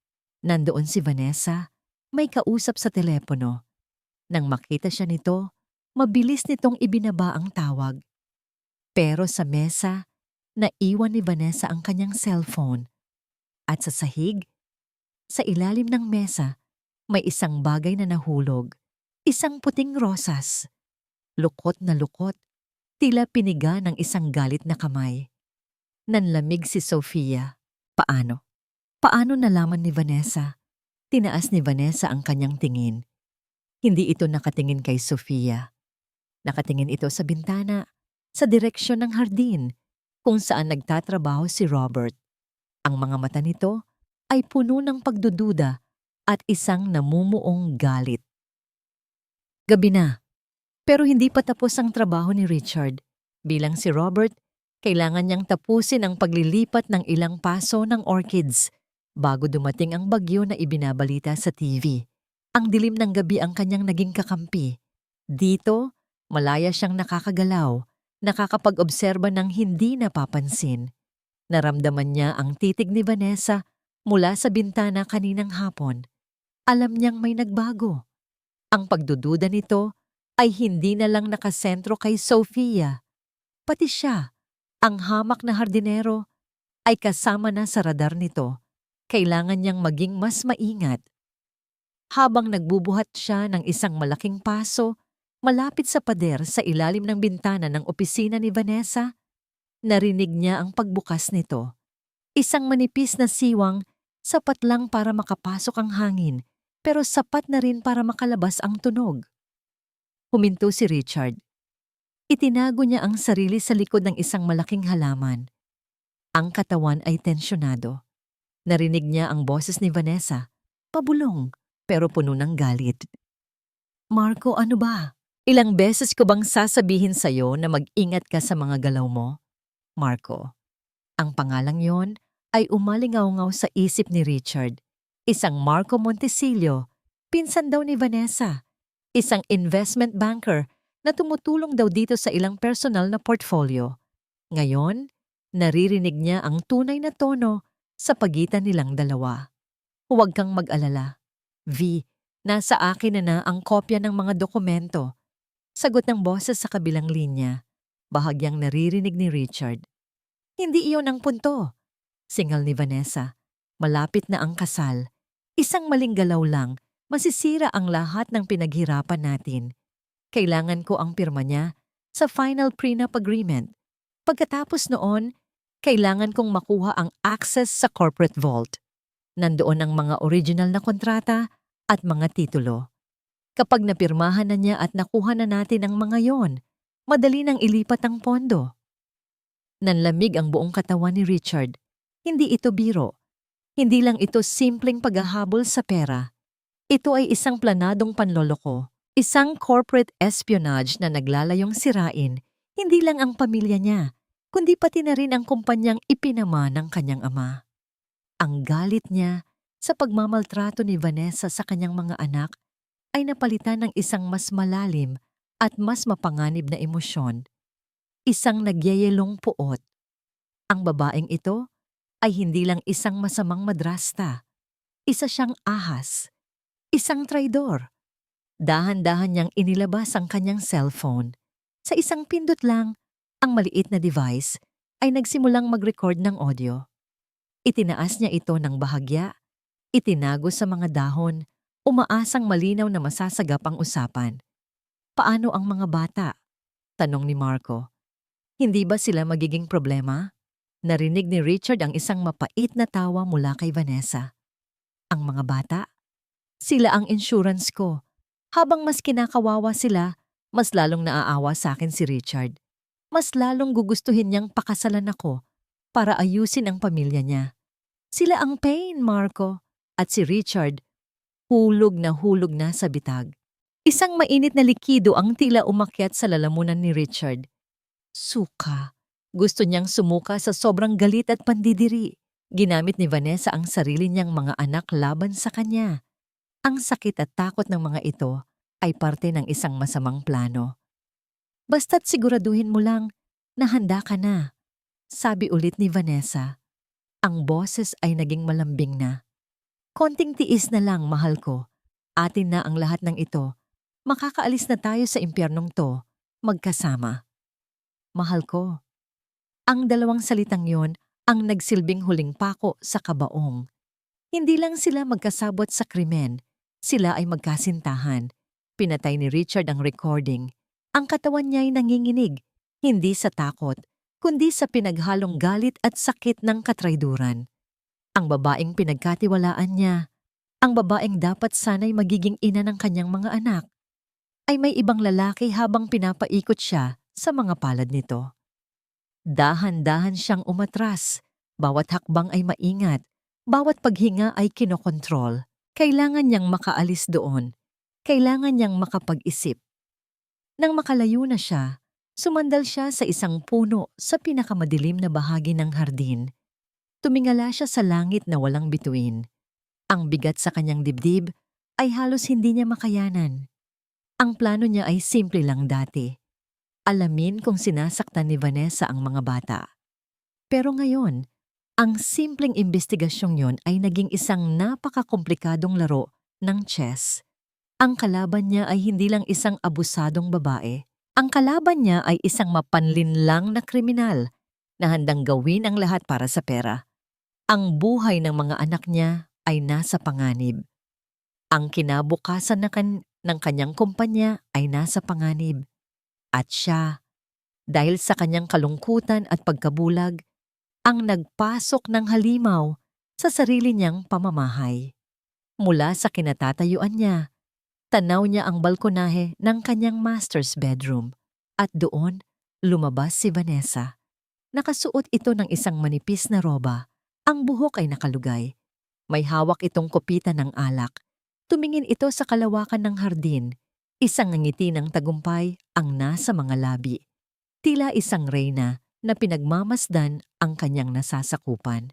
nandoon si Vanessa, may kausap sa telepono. Nang makita siya nito, mabilis nitong ibinaba ang tawag. Pero sa mesa, naiwan ni Vanessa ang kanyang cellphone. At sa sahig, sa ilalim ng mesa, may isang bagay na nahulog. Isang puting rosas. Lukot na lukot, tila piniga ng isang galit na kamay. Nanlamig si Sofia. Paano? Paano nalaman ni Vanessa? Tinaas ni Vanessa ang kanyang tingin. Hindi ito nakatingin kay Sofia. Nakatingin ito sa bintana, sa direksyon ng hardin, kung saan nagtatrabaho si Robert. Ang mga mata nito ay puno ng pagdududa at isang namumuong galit. Gabi na, pero hindi pa tapos ang trabaho ni Richard. Bilang si Robert, kailangan niyang tapusin ang paglilipat ng ilang paso ng orchids bago dumating ang bagyo na ibinabalita sa TV. Ang dilim ng gabi ang kanyang naging kakampi. Dito, malaya siyang nakakagalaw, nakakapag-obserba ng hindi napapansin. Naramdaman niya ang titig ni Vanessa mula sa bintana kaninang hapon. Alam niyang may nagbago. Ang pagdududa nito ay hindi na lang nakasentro kay Sofia. Pati siya, ang hamak na hardinero, ay kasama na sa radar nito. Kailangan niyang maging mas maingat. Habang nagbubuhat siya ng isang malaking paso, malapit sa pader sa ilalim ng bintana ng opisina ni Vanessa, narinig niya ang pagbukas nito. Isang manipis na siwang, sapat lang para makapasok ang hangin, pero sapat na rin para makalabas ang tunog. Huminto si Richard. Itinago niya ang sarili sa likod ng isang malaking halaman. Ang katawan ay tensyonado. Narinig niya ang boses ni Vanessa, pabulong, pero puno ng galit. Marco, ano ba? Ilang beses ko bang sasabihin sa'yo na mag-ingat ka sa mga galaw mo? Marco. Ang pangalang yon ay umalingaw-ngaw sa isip ni Richard. Isang Marco Montesillo, pinsan daw ni Vanessa. Isang investment banker na tumutulong daw dito sa ilang personal na portfolio. Ngayon, naririnig niya ang tunay na tono sa pagitan nilang dalawa. Huwag kang mag-alala. V, nasa akin na ang kopya ng mga dokumento. Sagot ng boses sa kabilang linya. Bahagyang naririnig ni Richard. Hindi iyon ang punto. Singal ni Vanessa. Malapit na ang kasal. Isang maling galaw lang, masisira ang lahat ng pinaghirapan natin. Kailangan ko ang pirma niya sa final prenup agreement. Pagkatapos noon, kailangan kong makuha ang access sa corporate vault. Nandoon ang mga original na kontrata at mga titulo. Kapag napirmahan na niya at nakuha na natin ang mga yon, madali nang ilipat ang pondo. Nanlamig ang buong katawan ni Richard. Hindi ito biro. Hindi lang ito simpleng paghahabol sa pera. Ito ay isang planadong panloloko. Isang corporate espionage na naglalayong sirain, hindi lang ang pamilya niya, kundi pati na rin ang kumpanyang ipinama ng kanyang ama. Ang galit niya sa pagmamaltrato ni Vanessa sa kanyang mga anak ay napalitan ng isang mas malalim at mas mapanganib na emosyon. Isang nagyayelong puot. Ang babaeng ito ay hindi lang isang masamang madrasta. Isa siyang ahas. Isang traidor. Dahan-dahan niyang inilabas ang kanyang cellphone. Sa isang pindot lang, ang maliit na device ay nagsimulang mag-record ng audio. Itinaas niya ito ng bahagya, itinago sa mga dahon, umaasang malinaw na masasagap ang usapan. Paano ang mga bata? Tanong ni Marco. Hindi ba sila magiging problema? Narinig ni Richard ang isang mapait na tawa mula kay Vanessa. Ang mga bata? Sila ang insurance ko. Habang mas kinakawawa sila, mas lalong naaawa sa akin si Richard. Mas lalong gugustuhin niyang pakasalan ako para ayusin ang pamilya niya. Sila ang pain, Marco. At si Richard, hulog na sa bitag. Isang mainit na likido ang tila umakyat sa lalamunan ni Richard. Suka. Gusto niyang sumuka sa sobrang galit at pandidiri. Ginamit ni Vanessa ang sarili niyang mga anak laban sa kanya. Ang sakit at takot ng mga ito ay parte ng isang masamang plano. Basta't siguraduhin mo lang na handa ka na, sabi ulit ni Vanessa. Ang boses ay naging malambing na. Konting tiis na lang, mahal ko. Atin na ang lahat ng ito. Makakaalis na tayo sa impyernong to, magkasama. Mahal ko. Ang dalawang salitang yon ang nagsilbing huling pako sa kabaong. Hindi lang sila magkasabot sa krimen, sila ay magkasintahan. Pinatay ni Richard ang recording. Ang katawan niya ay nanginginig, hindi sa takot, kundi sa pinaghalong galit at sakit ng katrayduran. Ang babaeng pinagkatiwalaan niya, ang babaeng dapat sana'y magiging ina ng kanyang mga anak, ay may ibang lalaki habang pinapaikot siya sa mga palad nito. Dahan-dahan siyang umatras, bawat hakbang ay maingat, bawat paghinga ay kinokontrol. Kailangan niyang makaalis doon, kailangan niyang makapag-isip. Nang makalayo na siya, sumandal siya sa isang puno sa pinakamadilim na bahagi ng hardin. Tumingala siya sa langit na walang bituin. Ang bigat sa kanyang dibdib ay halos hindi niya makayanan. Ang plano niya ay simple lang dati. Alamin kung sinasaktan ni Vanessa ang mga bata. Pero ngayon, ang simpleng investigasyong yon ay naging isang napakakomplikadong laro ng chess. Ang kalaban niya ay hindi lang isang abusadong babae. Ang kalaban niya ay isang mapanlinlang na kriminal na handang gawin ang lahat para sa pera. Ang buhay ng mga anak niya ay nasa panganib. Ang kinabukasan ng kanyang kumpanya ay nasa panganib. At siya, dahil sa kanyang kalungkutan at pagkabulag, ang nagpasok ng halimaw sa sarili niyang pamamahay. Mula sa kinatatayuan niya, tanaw niya ang balkonahe ng kanyang master's bedroom at doon lumabas si Vanessa. Nakasuot ito ng isang manipis na roba, ang buhok ay nakalugay. May hawak itong kopita ng alak. Tumingin ito sa kalawakan ng hardin. Isang ngiti ng tagumpay ang nasa mga labi. Tila isang reyna na pinagmamasdan ang kanyang nasasakupan.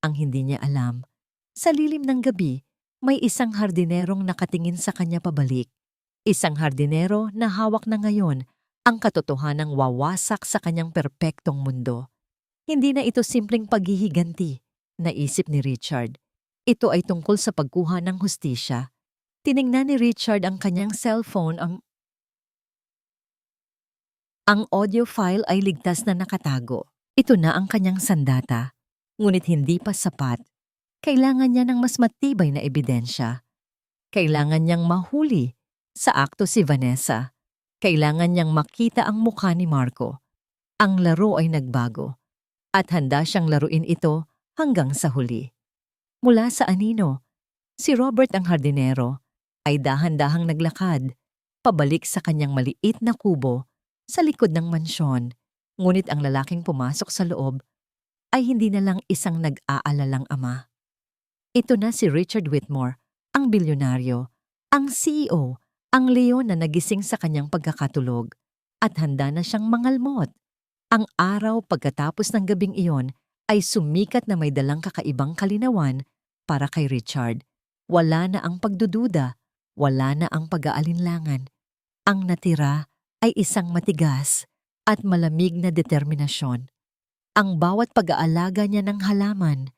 Ang hindi niya alam, sa lilim ng gabi, may isang hardinerong nakatingin sa kanya pabalik. Isang hardinero na hawak na ngayon ang katotohanang wawasak sa kanyang perpektong mundo. Hindi na ito simpleng paghihiganti, naisip ni Richard. Ito ay tungkol sa pagkuha ng hustisya. Tiningnan ni Richard ang kanyang cellphone. Ang audio file ay ligtas na nakatago. Ito na ang kanyang sandata. Ngunit hindi pa sapat. Kailangan niya ng mas matibay na ebidensya. Kailangan niyang mahuli sa akto si Vanessa. Kailangan niyang makita ang mukha ni Marco. Ang laro ay nagbago. At handa siyang laruin ito hanggang sa huli. Mula sa anino, si Robert ang hardinero ay dahan-dahang naglakad, pabalik sa kanyang maliit na kubo sa likod ng mansyon. Ngunit ang lalaking pumasok sa loob ay hindi na lang isang nag-aalalang ama. Ito na si Richard Whitmore, ang bilyonaryo, ang CEO, ang leon na nagising sa kanyang pagkakatulog at handa na siyang mangalmot. Ang araw pagkatapos ng gabing iyon ay sumikat na may dalang kakaibang kalinawan para kay Richard. Wala na ang pagdududa, wala na ang pag-aalinlangan. Ang natira ay isang matigas at malamig na determinasyon. Ang bawat pag-aalaga niya ng halaman,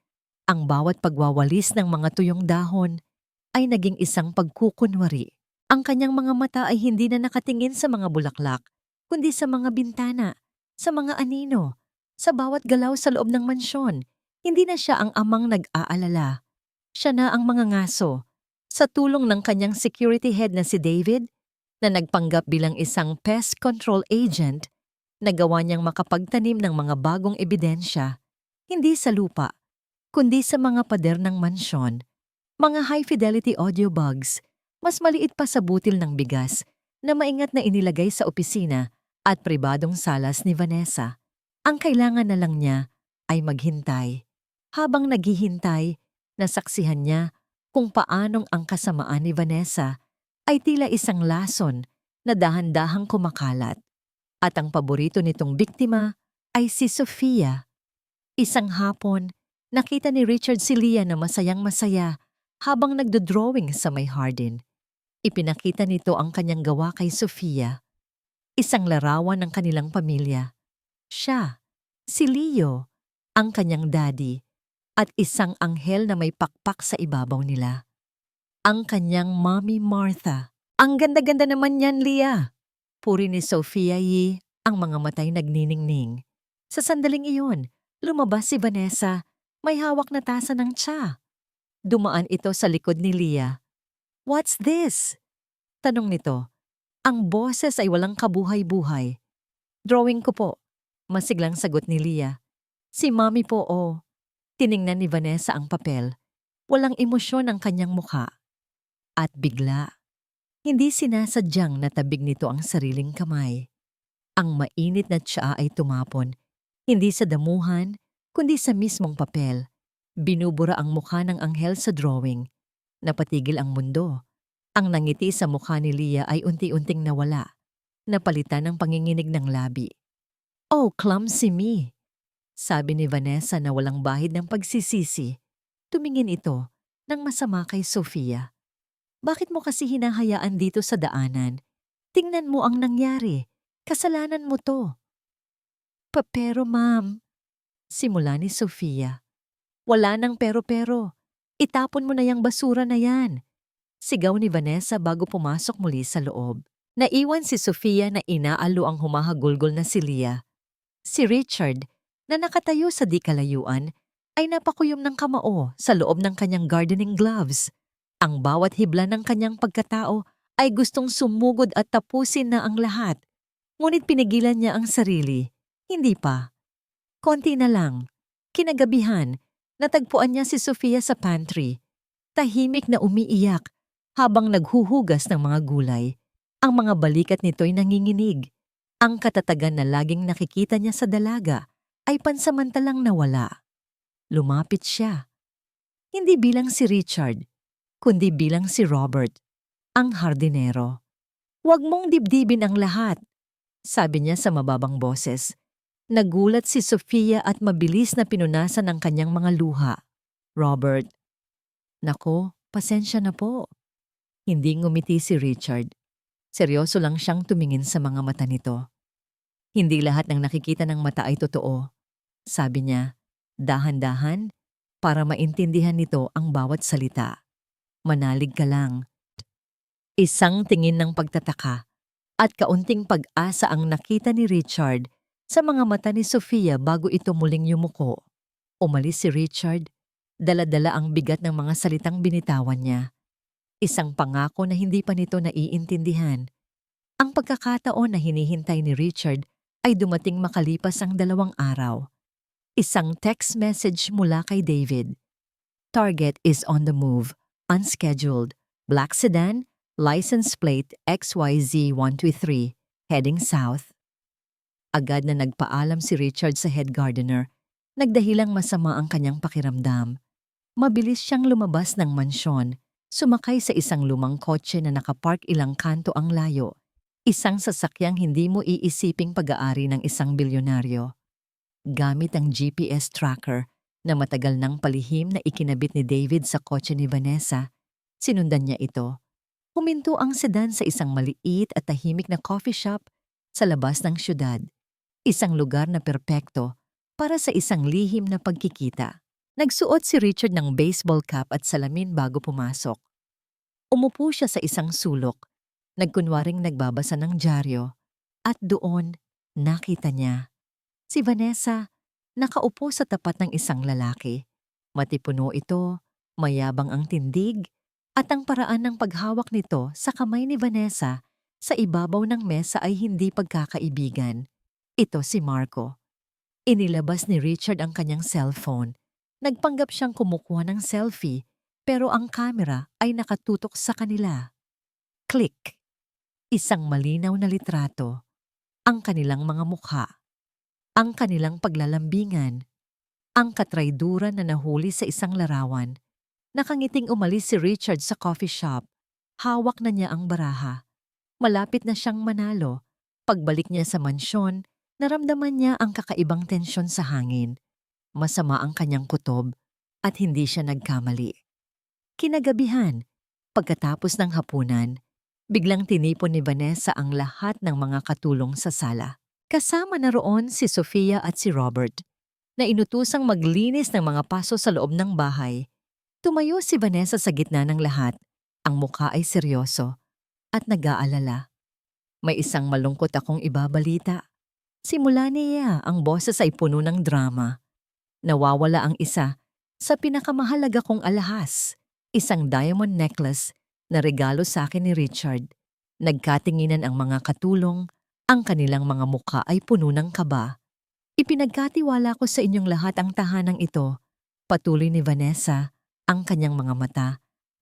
ang bawat pagwawalis ng mga tuyong dahon ay naging isang pagkukunwari. Ang kanyang mga mata ay hindi na nakatingin sa mga bulaklak, kundi sa mga bintana, sa mga anino, sa bawat galaw sa loob ng mansyon. Hindi na siya ang amang nag-aalala. Siya na ang mga ngaso. Sa tulong ng kanyang security head na si David, na nagpanggap bilang isang pest control agent, nagawa niyang makapagtanim ng mga bagong ebidensya, hindi sa lupa, kundi sa mga pader ng mansyon, mga high-fidelity audio bugs, mas maliit pa sa butil ng bigas na maingat na inilagay sa opisina at pribadong salas ni Vanessa. Ang kailangan na lang niya ay maghintay. Habang naghihintay, nasaksihan niya kung paanong ang kasamaan ni Vanessa ay tila isang lason na dahan-dahang kumakalat. At ang paborito nitong biktima ay si Sofia. Isang hapon, nakita ni Richard si Leah na masayang-masaya habang nagdodrawing sa may hardin. Ipinakita nito ang kanyang gawa kay Sofia. Isang larawan ng kanilang pamilya. Siya, si Leo, ang kanyang daddy, at isang anghel na may pakpak sa ibabaw nila. Ang kanyang mommy Martha. Ang ganda-ganda naman yan, Leah. Puri ni Sofia ang mga matay nagniningning. Sa sandaling iyon, lumabas si Vanessa, may hawak na tasa ng tsa. Dumaan ito sa likod ni Leah. "What's this?" Tanong nito. Ang boses ay walang kabuhay-buhay. "Drawing ko po," masiglang sagot ni Leah. "Si Mommy po, oh." Tiningnan ni Vanessa ang papel. Walang emosyon ang kanyang mukha. At bigla, hindi sinasadyang natabig nito ang sariling kamay. Ang mainit na tsaa ay tumapon, hindi sa damuhan, kundi sa mismong papel. Binubura ang mukha ng anghel sa drawing. Napatigil ang mundo. Ang nangiti sa mukha ni Leah ay unti-unting nawala, napalitan ng panginginig ng labi. "Oh, clumsy me," sabi ni Vanessa na walang bahid ng pagsisisi. Tumingin ito ng masama kay Sofia. "Bakit mo kasi hinahayaan dito sa daanan? Tingnan mo ang nangyari. Kasalanan mo to." Pero ma'am," simula ni Sofia. "Wala nang pero-pero. Itapon mo na yang basura na yan." Sigaw ni Vanessa bago pumasok muli sa loob. Naiwan si Sofia na inaalo ang humahagulgol na si Leah. Si Richard, na nakatayo sa di kalayuan, ay napakuyom ng kamao sa loob ng kanyang gardening gloves. Ang bawat hibla ng kanyang pagkatao ay gustong sumugod at tapusin na ang lahat. Ngunit pinigilan niya ang sarili. Hindi pa. Konti na lang. Kinagabihan, natagpuan niya si Sofia sa pantry. Tahimik na umiiyak habang naghuhugas ng mga gulay. Ang mga balikat nito'y nanginginig. Ang katatagan na laging nakikita niya sa dalaga ay pansamantalang nawala. Lumapit siya. Hindi bilang si Richard, kundi bilang si Robert, ang hardinero. "Huwag mong dibdibin ang lahat," sabi niya sa mababang boses. Nagulat si Sofia at mabilis na pinunasan ang kanyang mga luha. "Robert." "Nako, pasensya na po." Hindi ngumiti si Richard. Seryoso lang siyang tumingin sa mga mata nito. "Hindi lahat ng nakikita ng mata ay totoo," sabi niya, dahan-dahan, para maintindihan nito ang bawat salita. "Manalig ka lang." Isang tingin ng pagtataka at kaunting pag-asa ang nakita ni Richard sa mga mata ni Sofia bago ito muling yumuko. Umalis si Richard, dala-dala ang bigat ng mga salitang binitawan niya. Isang pangako na hindi pa nito naiintindihan. Ang pagkakataon na hinihintay ni Richard ay dumating makalipas ang 2 araw. Isang text message mula kay David. "Target is on the move. Unscheduled. Black sedan, license plate XYZ123, heading south." Agad na nagpaalam si Richard sa head gardener. Nagdahilang masama ang kanyang pakiramdam. Mabilis siyang lumabas ng mansyon. Sumakay sa isang lumang kotse na nakapark ilang kanto ang layo. Isang sasakyang hindi mo iisiping pag-aari ng isang bilyonaryo. Gamit ang GPS tracker na matagal nang palihim na ikinabit ni David sa kotse ni Vanessa, sinundan niya ito. Huminto ang sedan sa isang maliit at tahimik na coffee shop sa labas ng syudad. Isang lugar na perpekto para sa isang lihim na pagkikita. Nagsuot si Richard ng baseball cap at salamin bago pumasok. Umupo siya sa isang sulok, nagkunwaring nagbabasa ng dyaryo, at doon nakita niya si Vanessa Nakaupo sa tapat ng isang lalaki. Matipuno ito, mayabang ang tindig, at ang paraan ng paghawak nito sa kamay ni Vanessa sa ibabaw ng mesa ay hindi pagkakaibigan. Ito si Marco. Inilabas ni Richard ang kanyang cellphone. Nagpanggap siyang kumukuha ng selfie, pero ang camera ay nakatutok sa kanila. Click! Isang malinaw na litrato. Ang kanilang mga mukha. Ang kanilang paglalambingan. Ang katrayduran na nahuli sa isang larawan. Nakangiting umalis si Richard sa coffee shop. Hawak na niya ang baraha. Malapit na siyang manalo. Pagbalik niya sa mansyon, naramdaman niya ang kakaibang tensyon sa hangin. Masama ang kanyang kutob at hindi siya nagkamali. Kinagabihan, pagkatapos ng hapunan, biglang tinipon ni Vanessa ang lahat ng mga katulong sa sala. Kasama na roon si Sofia at si Robert, na inutusang maglinis ng mga paso sa loob ng bahay. Tumayo si Vanessa sa gitna ng lahat. Ang mukha ay seryoso at nag-aalala. May isang malungkot akong ibabalita. Simula niya, ang boses ay puno ng drama. Nawawala ang isa sa pinakamahalaga kong alahas, isang diamond necklace na regalo sa akin ni Richard. Nagkatinginan ang mga katulong, ang kanilang mga mukha ay puno ng kaba. Ipinagkatiwala ko sa inyong lahat ang tahanang ito. Patuloy ni Vanessa, ang kanyang mga mata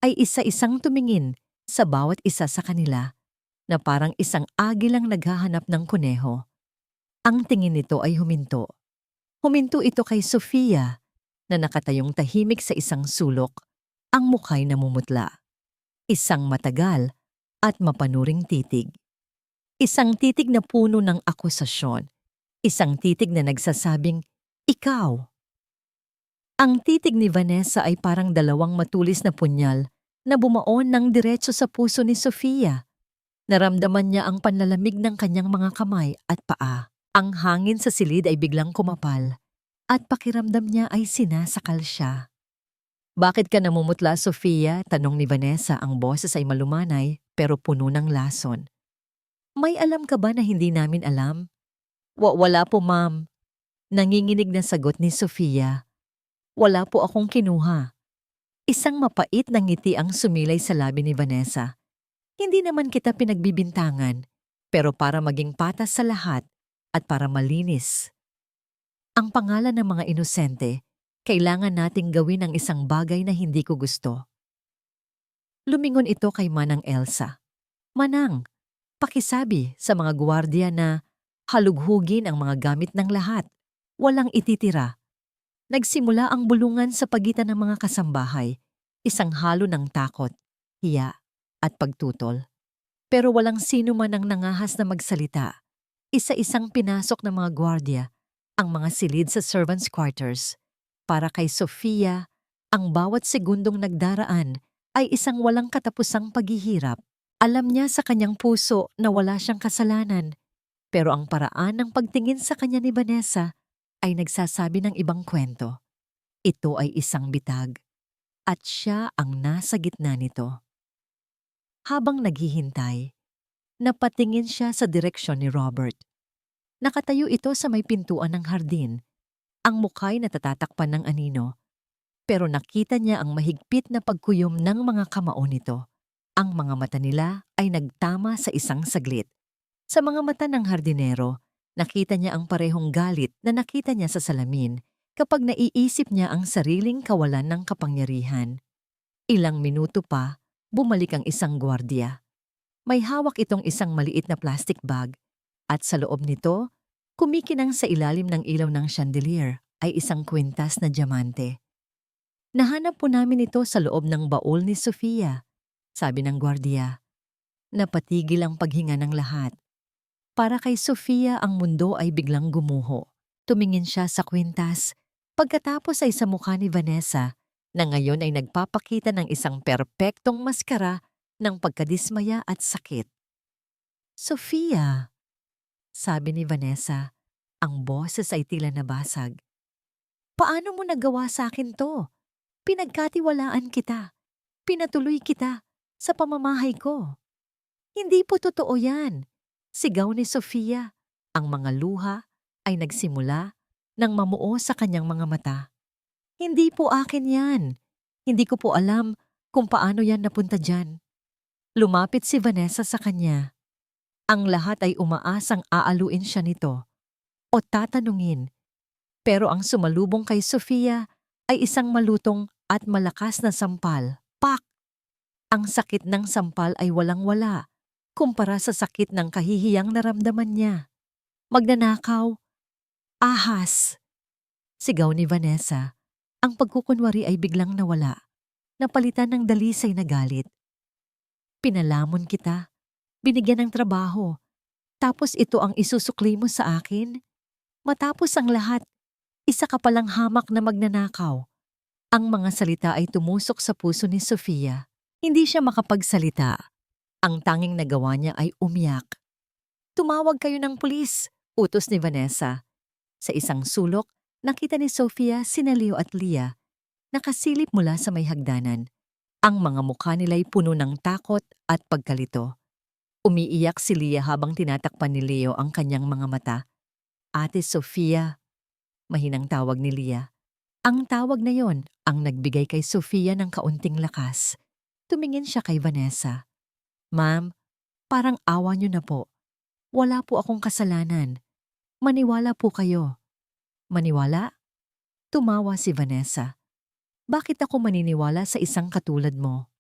ay isa-isang tumingin sa bawat isa sa kanila na parang isang agilang naghahanap ng kuneho. Ang tingin nito ay huminto. Huminto ito kay Sofia na nakatayong tahimik sa isang sulok, ang mukha'y namumutla. Isang matagal at mapanuring titig. Isang titig na puno ng akusasyon. Isang titig na nagsasabing, ikaw. Ang titig ni Vanessa ay parang dalawang matulis na punyal na bumaon ng diretso sa puso ni Sofia. Naramdaman niya ang panlalamig ng kanyang mga kamay at paa. Ang hangin sa silid ay biglang kumapal at pakiramdam niya ay sinasakal siya. Bakit ka namumutla, Sofia? Tanong ni Vanessa. Ang boses ay malumanay pero puno ng lason. May alam ka ba na hindi namin alam? Wala po, ma'am. Nanginginig na sagot ni Sofia. Wala po akong kinuha. Isang mapait na ngiti ang sumilay sa labi ni Vanessa. Hindi naman kita pinagbibintangan, pero para maging patas sa lahat at para malinis. Ang pangalan ng mga inosente, kailangan nating gawin ang isang bagay na hindi ko gusto. Lumingon ito kay Manang Elsa. Manang, pakisabi sa mga gwardiya na halughugin ang mga gamit ng lahat. Walang ititira. Nagsimula ang bulungan sa pagitan ng mga kasambahay, isang halo ng takot, hiya, at pagtutol. Pero walang sino man ang nangahas na magsalita. Isa-isang pinasok ng mga gwardiya ang mga silid sa servants' quarters. Para kay Sofia, ang bawat segundong nagdaraan ay isang walang katapusang paghihirap. Alam niya sa kanyang puso na wala siyang kasalanan, pero ang paraan ng pagtingin sa kanya ni Vanessa ay nagsasabi ng ibang kwento. Ito ay isang bitag, at siya ang nasa gitna nito. Habang naghihintay, napatingin siya sa direksyon ni Robert. Nakatayo ito sa may pintuan ng hardin. Ang mukha'y natatatakpan ng anino. Pero nakita niya ang mahigpit na pagkuyom ng mga kamao nito. Ang mga mata nila ay nagtama sa isang saglit. Sa mga mata ng hardinero, nakita niya ang parehong galit na nakita niya sa salamin kapag naiisip niya ang sariling kawalan ng kapangyarihan. Ilang minuto pa, bumalik ang isang gwardiya. May hawak itong isang maliit na plastic bag at sa loob nito, kumikinang sa ilalim ng ilaw ng chandelier ay isang kwintas na diamante. Nahanap po namin ito sa loob ng baul ni Sofia, sabi ng gwardiya. Napatigil ang paghinga ng lahat. Para kay Sofia ang mundo ay biglang gumuho. Tumingin siya sa kwintas, pagkatapos ay sa mukha ni Vanessa na ngayon ay nagpapakita ng isang perpektong maskara ng pagkadismaya at sakit. Sofia, sabi ni Vanessa, ang boses ay tila nabasag. Paano mo nagawa sa akin to? Pinagkatiwalaan kita. Pinatuloy kita sa pamamahay ko. Hindi po totoo yan. Sigaw ni Sofia. Ang mga luha ay nagsimula nang mamuo sa kanyang mga mata. Hindi po akin yan. Hindi ko po alam kung paano yan napunta dyan. Lumapit si Vanessa sa kanya. Ang lahat ay umaasang aaluin siya nito o tatanungin. Pero ang sumalubong kay Sofia ay isang malutong at malakas na sampal. Pak! Ang sakit ng sampal ay walang-wala kumpara sa sakit ng kahihiyang naramdaman niya. Magnanakaw. Ahas! Sigaw ni Vanessa. Ang pagkukunwari ay biglang nawala. Napalitan ng dalisay na galit. Pinalamon kita. Binigyan ng trabaho. Tapos ito ang isusukli mo sa akin? Matapos ang lahat, isa ka palang hamak na magnanakaw. Ang mga salita ay tumusok sa puso ni Sofia. Hindi siya makapagsalita. Ang tanging nagawa niya ay umiyak. Tumawag kayo ng pulis, utos ni Vanessa. Sa isang sulok, nakita ni Sofia sina Leo at Leah, nakasilip mula sa may hagdanan. Ang mga mukha nila'y puno ng takot at pagkalito. Umiiyak si Leah habang tinatakpan ni Leo ang kanyang mga mata. Ate Sofia, mahinang tawag ni Leah. Ang tawag na yon ang nagbigay kay Sofia ng kaunting lakas. Tumingin siya kay Vanessa. Ma'am, parang awa niyo na po. Wala po akong kasalanan. Maniwala po kayo. Maniwala? Tumawa si Vanessa. Bakit ako maniniwala sa isang katulad mo?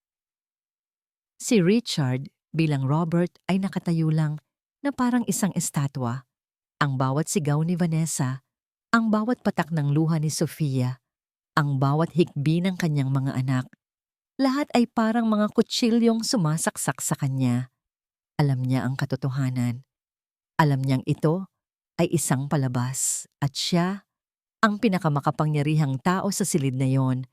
Si Richard, bilang Robert, ay nakatayo lang na parang isang estatwa. Ang bawat sigaw ni Vanessa, ang bawat patak ng luha ni Sofia, ang bawat hikbi ng kanyang mga anak, lahat ay parang mga kutsilyong sumasaksak sa kanya. Alam niya ang katotohanan. Alam niyang ito ay isang palabas at siya, ang pinakamakapangyarihang tao sa silid na yon,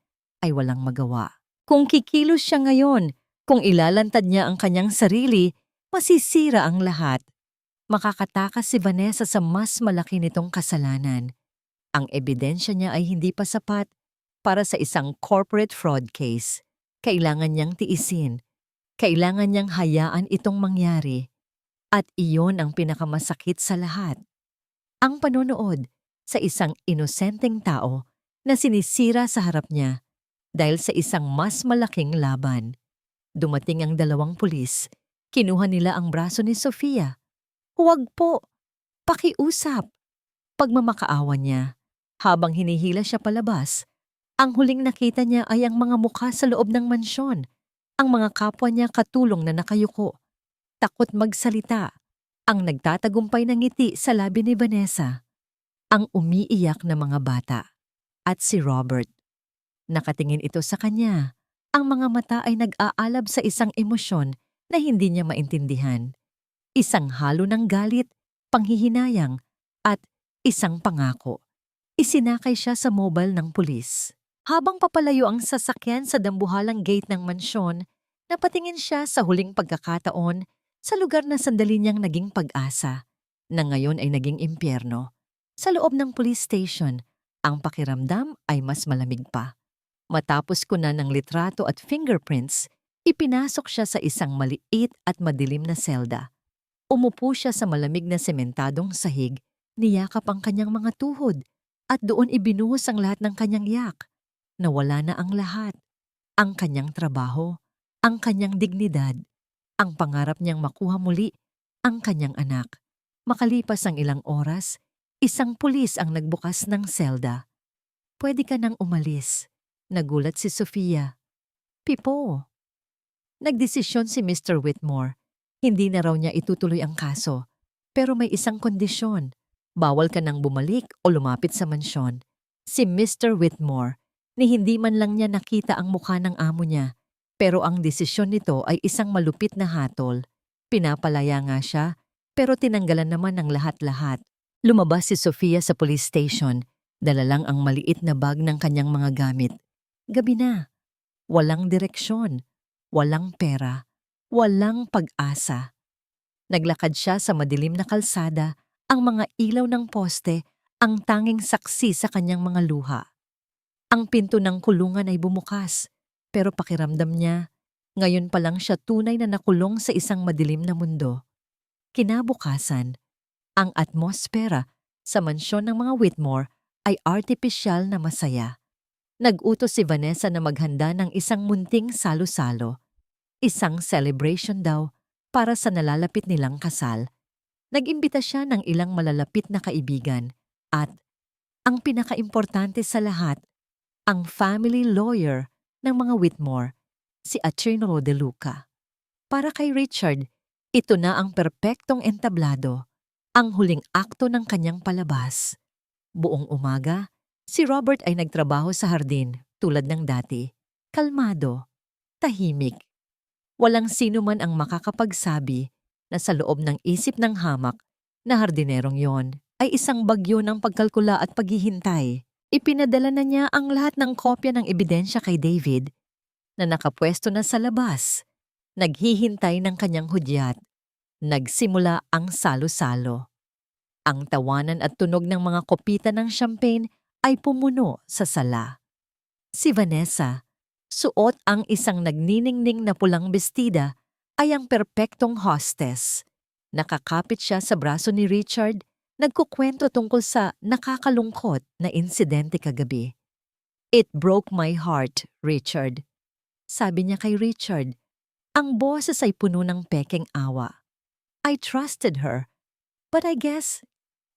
ay walang magawa. Kung kikilos siya ngayon, kung ilalantad niya ang kanyang sarili, masisira ang lahat. Makakatakas si Vanessa sa mas malaki nitong kasalanan. Ang ebidensya niya ay hindi pa sapat para sa isang corporate fraud case. Kailangan niyang tiisin. Kailangan niyang hayaan itong mangyari. At iyon ang pinakamasakit sa lahat. Ang panonood sa isang inosenteng tao na sinisira sa harap niya dahil sa isang mas malaking laban. Dumating ang dalawang pulis. Kinuha nila ang braso ni Sofia. Huwag po. Pakiusap. Pagmamakaawa niya. Habang hinihila siya palabas, ang huling nakita niya ay ang mga mukha sa loob ng mansyon. Ang mga kapwa niya katulong na nakayuko. Takot magsalita. Ang nagtatagumpay ng ngiti sa labi ni Vanessa. Ang umiiyak na mga bata. At si Robert. Nakatingin ito sa kanya. Ang mga mata ay nag-aalab sa isang emosyon na hindi niya maintindihan. Isang halo ng galit, panghihinayang, at isang pangako. Isinakay siya sa mobile ng pulis. Habang papalayo ang sasakyan sa dambuhalang gate ng mansyon, napatingin siya sa huling pagkakataon sa lugar na sandali niyang naging pag-asa, na ngayon ay naging impyerno. Sa loob ng police station, ang pakiramdam ay mas malamig pa. Matapos kunan ng litrato at fingerprints, ipinasok siya sa isang maliit at madilim na selda. Umupo siya sa malamig na sementadong sahig, niyakap ang kanyang mga tuhod, at doon ibinuhos ang lahat ng kanyang yak. Nawala na ang lahat. Ang kanyang trabaho, ang kanyang dignidad, ang pangarap niyang makuha muli ang kanyang anak. Makalipas ang ilang oras, isang pulis ang nagbukas ng selda. Pwede ka nang umalis. Nagulat si Sofia. Pipo. Nagdesisyon si Mr. Whitmore. Hindi na raw niya itutuloy ang kaso. Pero may isang kondisyon. Bawal ka nang bumalik o lumapit sa mansyon. Si Mr. Whitmore, ni hindi man lang niya nakita ang mukha ng amo niya. Pero ang desisyon nito ay isang malupit na hatol. Pinapalaya nga siya, pero tinanggalan naman ng lahat-lahat. Lumabas si Sofia sa police station. Dala lang ang maliit na bag ng kanyang mga gamit. Gabi na. Walang direksyon. Walang pera. Walang pag-asa. Naglakad siya sa madilim na kalsada, ang mga ilaw ng poste, ang tanging saksi sa kanyang mga luha. Ang pinto ng kulungan ay bumukas, pero pakiramdam niya, ngayon pa lang siya tunay na nakulong sa isang madilim na mundo. Kinabukasan, ang atmosfera sa mansyon ng mga Whitmore ay artipisyal na masaya. Nag-utos si Vanessa na maghanda ng isang munting salo-salo, isang celebration daw para sa nalalapit nilang kasal. Nag-imbita siya ng ilang malalapit na kaibigan at, ang pinakaimportante sa lahat, ang family lawyer ng mga Whitmore, si Attorney De Luca. Para kay Richard, ito na ang perpektong entablado, ang huling akto ng kanyang palabas. Buong umaga, si Robert ay nagtrabaho sa hardin tulad ng dati. Kalmado, tahimik. Walang sino man ang makakapagsabi na sa loob ng isip ng hamak na hardinerong yon ay isang bagyo ng pagkalkula at paghihintay. Ipinadala na niya ang lahat ng kopya ng ebidensya kay David na nakapwesto na sa labas. Naghihintay ng kanyang hudyat. Nagsimula ang salo-salo. Ang tawanan at tunog ng mga kopita ng champagne ay pumuno sa sala. Si Vanessa, suot ang isang nagniningning na pulang bestida, ay ang perpektong hostess. Nakakapit siya sa braso ni Richard, nagkukwento tungkol sa nakakalungkot na insidente kagabi. "It broke my heart, Richard." Sabi niya kay Richard, ang boses ay puno ng pekeng awa. "I trusted her, but I guess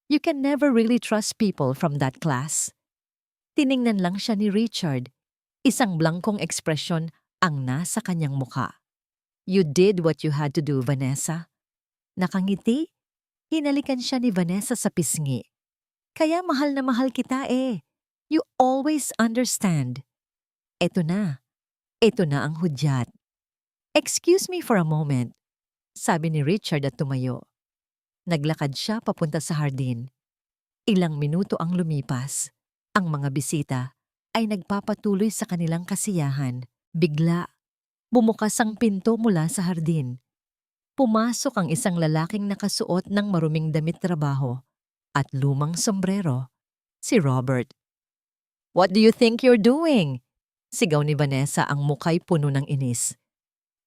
you can never really trust people from that class." Tiningnan lang siya ni Richard. Isang blangkong ekspresyon ang nasa kanyang mukha. "You did what you had to do, Vanessa." Nakangiti, hinalikan siya ni Vanessa sa pisngi. "Kaya mahal na mahal kita eh. You always understand." Eto na ang hudyat. "Excuse me for a moment," sabi ni Richard at tumayo. Naglakad siya papunta sa hardin. Ilang minuto ang lumipas. Ang mga bisita ay nagpapatuloy sa kanilang kasiyahan. Bigla, bumukas ang pinto mula sa hardin. Pumasok ang isang lalaking nakasuot ng maruming damit trabaho at lumang sombrero, si Robert. "What do you think you're doing?" Sigaw ni Vanessa, ang muka'y puno ng inis.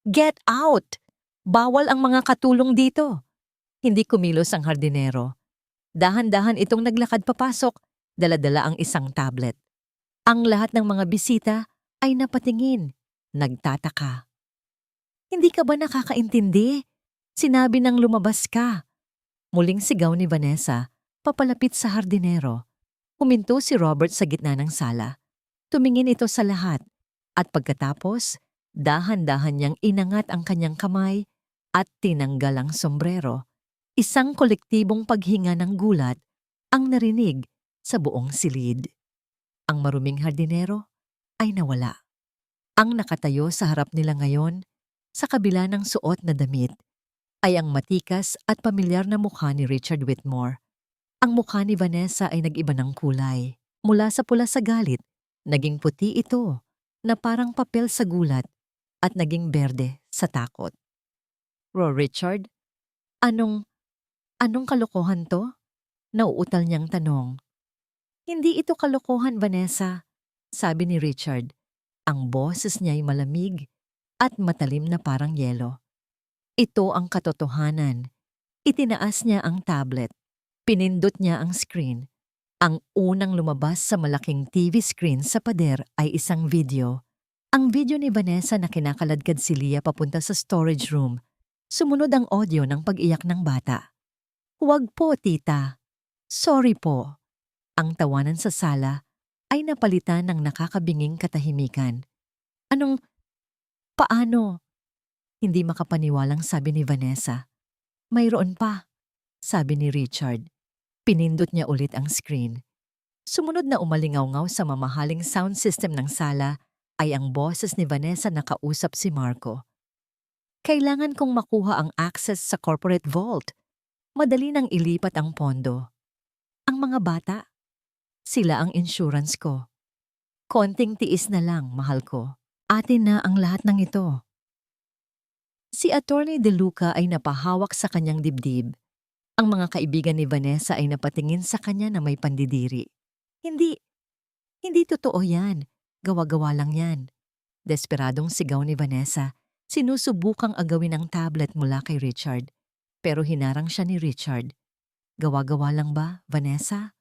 "Get out! Bawal ang mga katulong dito." Hindi kumilos ang hardinero. Dahan-dahan itong naglakad papasok, dala-dala ang isang tablet. Ang lahat ng mga bisita ay napatingin, nagtataka. "Hindi ka ba nakakaintindi? Sinabi nang lumabas ka." Muling sigaw ni Vanessa, papalapit sa hardinero. Huminto si Robert sa gitna ng sala. Tumingin ito sa lahat at pagkatapos, dahan-dahan niyang inangat ang kanyang kamay at tinanggal ang sombrero. Isang kolektibong paghinga ng gulat ang narinig sa buong silid. Ang maruming hardinero ay nawala. Ang nakatayo sa harap nila ngayon, sa kabila ng suot na damit, ay ang matikas at pamilyar na mukha ni Richard Whitmore. Ang mukha ni Vanessa ay nag-iba ng kulay. Mula sa pula sa galit, naging puti ito na parang papel sa gulat at naging berde sa takot. Richard, anong kalokohan to?" Nauutal niyang tanong. "Hindi ito kalokohan, Vanessa," sabi ni Richard. Ang boses niya ay malamig at matalim na parang yelo. "Ito ang katotohanan." Itinaas niya ang tablet. Pinindot niya ang screen. Ang unang lumabas sa malaking TV screen sa pader ay isang video. Ang video ni Vanessa na kinakaladkad si Leah papunta sa storage room. Sumunod ang audio ng pag-iyak ng bata. "Huwag po, tita. Sorry po." Ang tawanan sa sala ay napalitan ng nakakabinging katahimikan. Paano?" Hindi makapaniwalang sabi ni Vanessa. "Mayroon pa," sabi ni Richard. Pinindot niya ulit ang screen. Sumunod na umalingaw-ngaw sa mamahaling sound system ng sala ay ang boses ni Vanessa na kausap si Marco. "Kailangan kong makuha ang access sa corporate vault. Madali nang ilipat ang pondo. Ang mga bata, sila ang insurance ko. Konting tiis na lang, mahal ko. Atin na ang lahat ng ito." Si Attorney De Luca ay napahawak sa kanyang dibdib. Ang mga kaibigan ni Vanessa ay napatingin sa kanya na may pandidiri. Hindi totoo yan. Gawa-gawa lang yan." Desperadong sigaw ni Vanessa. Sinusubukang agawin ang tablet mula kay Richard. Pero hinarang siya ni Richard. "Gawa-gawa lang ba, Vanessa?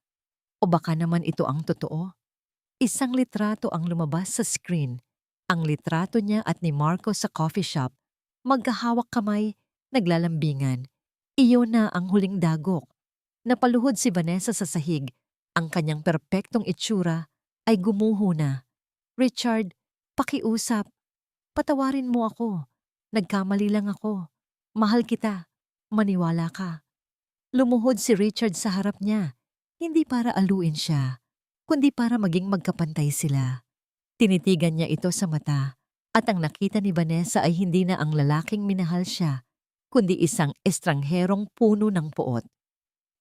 O baka naman ito ang totoo? Isang litrato ang lumabas sa screen. Ang litrato niya at ni Marco sa coffee shop, magkahawak kamay, naglalambingan. Iyon na ang huling dagok. Napaluhod si Vanessa sa sahig. Ang kanyang perpektong itsura ay gumuho na. Richard, pakiusap. Patawarin mo ako. Nagkamali lang ako. Mahal kita. Maniwala ka. Lumuhod si Richard sa harap niya. Hindi para aluin siya, kundi para maging magkapantay sila. Tinitigan niya ito sa mata at ang nakita ni Vanessa ay hindi na ang lalaking minahal siya, kundi isang estrangherong puno ng puot.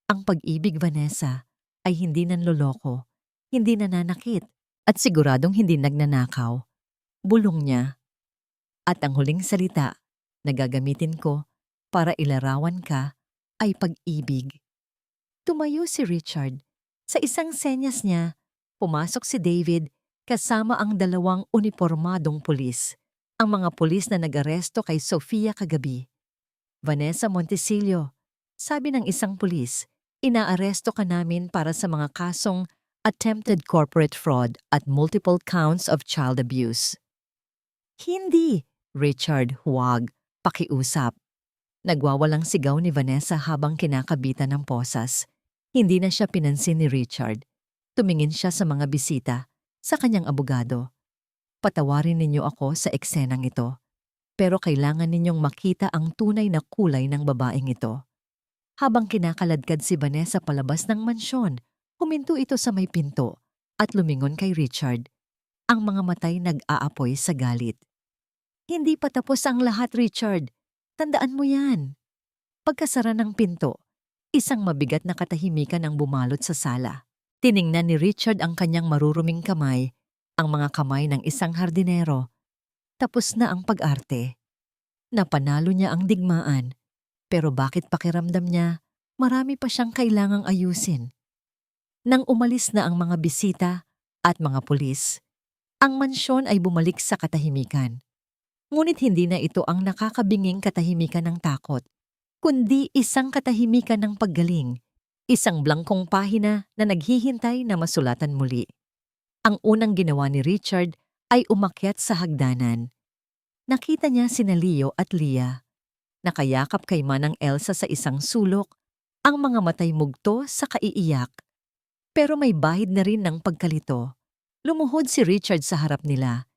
Ang pag-ibig, Vanessa, ay hindi nanloloko, hindi nananakit, at siguradong hindi nagnanakaw. Bulong niya. At ang huling salita na gagamitin ko para ilarawan ka ay pag-ibig. Tumayo si Richard. Sa isang senyas niya, pumasok si David kasama ang dalawang unipormadong pulis, ang mga pulis na nag-aresto kay Sofia kagabi. Vanessa Montesillo, sabi ng isang pulis, inaaresto ka namin para sa mga kasong attempted corporate fraud at multiple counts of child abuse. Hindi, Richard, huwag, pakiusap. Nagwawalang sigaw ni Vanessa habang kinakabitan ng posas. Hindi na siya pinansin ni Richard. Tumingin siya sa mga bisita, sa kanyang abogado. Patawarin ninyo ako sa eksenang ito, pero kailangan ninyong makita ang tunay na kulay ng babaeng ito. Habang kinakaladkad si Vanessa palabas ng mansyon, huminto ito sa may pinto at lumingon kay Richard. Ang mga matay nag-aapoy sa galit. Hindi pa tapos ang lahat, Richard. Tandaan mo yan. Pagkasara ng pinto, isang mabigat na katahimikan ang bumalot sa sala. Tiningnan ni Richard ang kanyang maruruming kamay, ang mga kamay ng isang hardinero. Tapos na ang pag-arte. Napanalo niya ang digmaan, pero bakit pakiramdam niya marami pa siyang kailangang ayusin? Nang umalis na ang mga bisita at mga pulis, ang mansyon ay bumalik sa katahimikan. Ngunit hindi na ito ang nakakabinging katahimikan ng takot, kundi isang katahimikan ng paggaling, isang blangkong pahina na naghihintay na masulatan muli. Ang unang ginawa ni Richard ay umakyat sa hagdanan. Nakita niya sina Leo at Leah. Nakayakap kay Manang Elsa sa isang sulok, ang mga matay mugto sa kaiiyak. Pero may bahid na rin ng pagkalito. Lumuhod si Richard sa harap nila.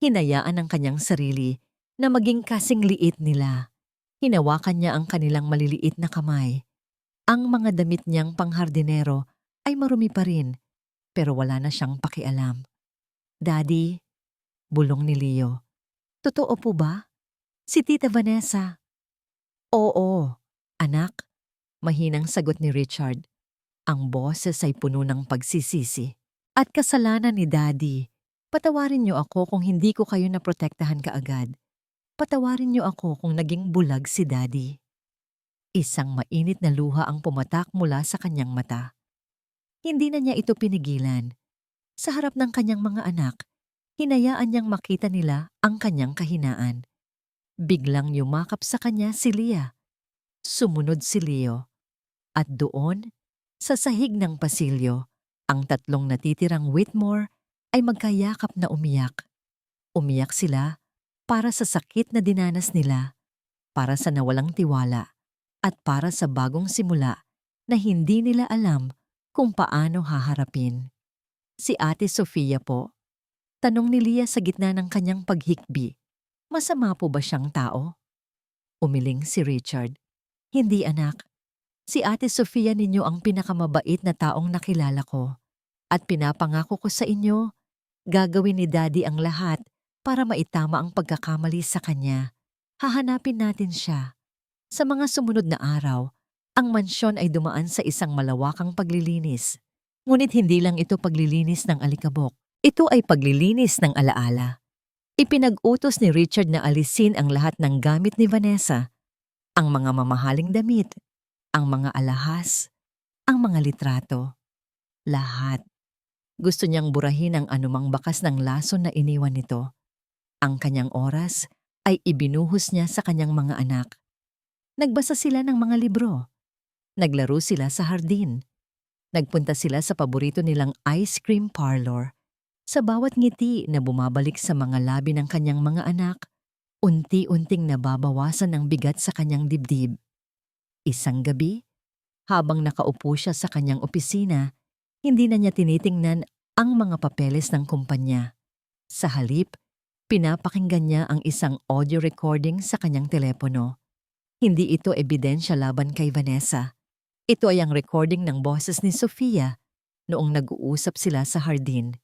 Hinayaan ang kanyang sarili na maging kasing liit nila. Hinawakan niya ang kanilang maliliit na kamay. Ang mga damit niyang panghardinero ay marumi pa rin, pero wala na siyang pakialam. Daddy, bulong ni Leo. Totoo po ba? Si Tita Vanessa. Oo, anak, mahinang sagot ni Richard. Ang boses ay puno ng pagsisisi. At kasalanan ni Daddy. Patawarin niyo ako kung hindi ko kayo naprotektahan kaagad. Patawarin niyo ako kung naging bulag si Daddy. Isang mainit na luha ang pumatak mula sa kanyang mata. Hindi na niya ito pinigilan. Sa harap ng kanyang mga anak, hinayaan niyang makita nila ang kanyang kahinaan. Biglang yumakap sa kanya si Leah. Sumunod si Leo. At doon, sa sahig ng pasilyo, ang tatlong natitirang Whitmore ay magkayakap na umiyak. Umiyak sila para sa sakit na dinanas nila, para sa nawalang tiwala, at para sa bagong simula na hindi nila alam kung paano haharapin. Si Ate Sofia po, tanong ni Leah sa gitna ng kanyang paghikbi, masama po ba siyang tao? Umiling si Richard. Hindi anak. Si Ate Sofia ninyo ang pinakamabait na taong nakilala ko. At pinapangako ko sa inyo, gagawin ni Daddy ang lahat para maitama ang pagkakamali sa kanya. Hahanapin natin siya. Sa mga sumunod na araw, ang mansyon ay dumaan sa isang malawakang paglilinis. Ngunit hindi lang ito paglilinis ng alikabok. Ito ay paglilinis ng alaala. Ipinag-utos ni Richard na alisin ang lahat ng gamit ni Vanessa, ang mga mamahaling damit, ang mga alahas, ang mga litrato. Lahat. Gusto niyang burahin ang anumang bakas ng lason na iniwan nito. Ang kanyang oras ay ibinuhos niya sa kanyang mga anak. Nagbasa sila ng mga libro. Naglaro sila sa hardin. Nagpunta sila sa paborito nilang ice cream parlor. Sa bawat ngiti na bumabalik sa mga labi ng kanyang mga anak, unti-unting nababawasan ang bigat sa kanyang dibdib. Isang gabi, habang nakaupo siya sa kanyang opisina, hindi na niya tinitingnan ang mga papeles ng kumpanya. Sa halip, pinapakinggan niya ang isang audio recording sa kanyang telepono. Hindi ito ebidensya laban kay Vanessa. Ito ay ang recording ng boses ni Sofia noong nag-uusap sila sa hardin.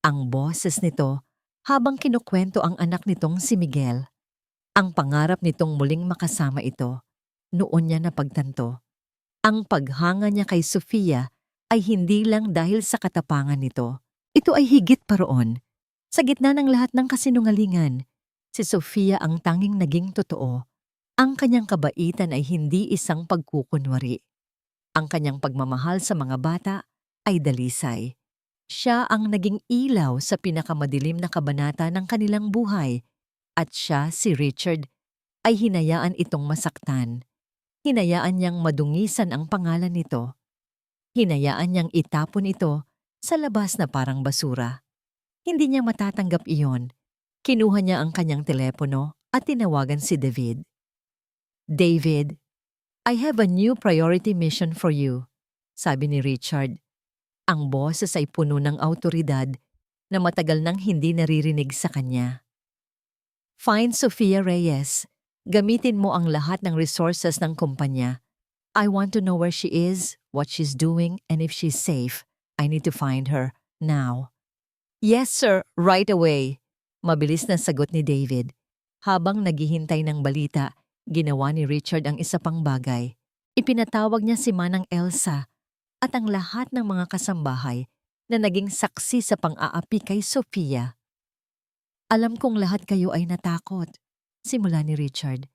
Ang boses nito habang kinukwento ang anak nitong si Miguel. Ang pangarap nitong muling makasama ito. Noon niya napagtanto. Ang paghanga niya kay Sofia ay hindi lang dahil sa katapangan nito. Ito ay higit pa roon. Sa gitna ng lahat ng kasinungalingan, si Sofia ang tanging naging totoo. Ang kanyang kabaitan ay hindi isang pagkukunwari. Ang kanyang pagmamahal sa mga bata ay dalisay. Siya ang naging ilaw sa pinakamadilim na kabanata ng kanilang buhay. At siya, si Richard, ay hinayaan itong masaktan. Hinayaan niyang madungisan ang pangalan nito. Hinayaan niyang itapon ito sa labas na parang basura. Hindi niya matatanggap iyon. Kinuha niya ang kanyang telepono at tinawagan si David. "David, I have a new priority mission for you," sabi ni Richard. Ang boses ay puno ng awtoridad na matagal nang hindi naririnig sa kanya. "Find Sofia Reyes. Gamitin mo ang lahat ng resources ng kumpanya. I want to know where she is, what she's doing, and if she's safe. I need to find her, now." "Yes, sir, right away," mabilis na sagot ni David. Habang naghihintay ng balita, ginawa ni Richard ang isa pang bagay. Ipinatawag niya si Manang Elsa at ang lahat ng mga kasambahay na naging saksi sa pang-aapi kay Sofia. "Alam kong lahat kayo ay natakot," simula ni Richard.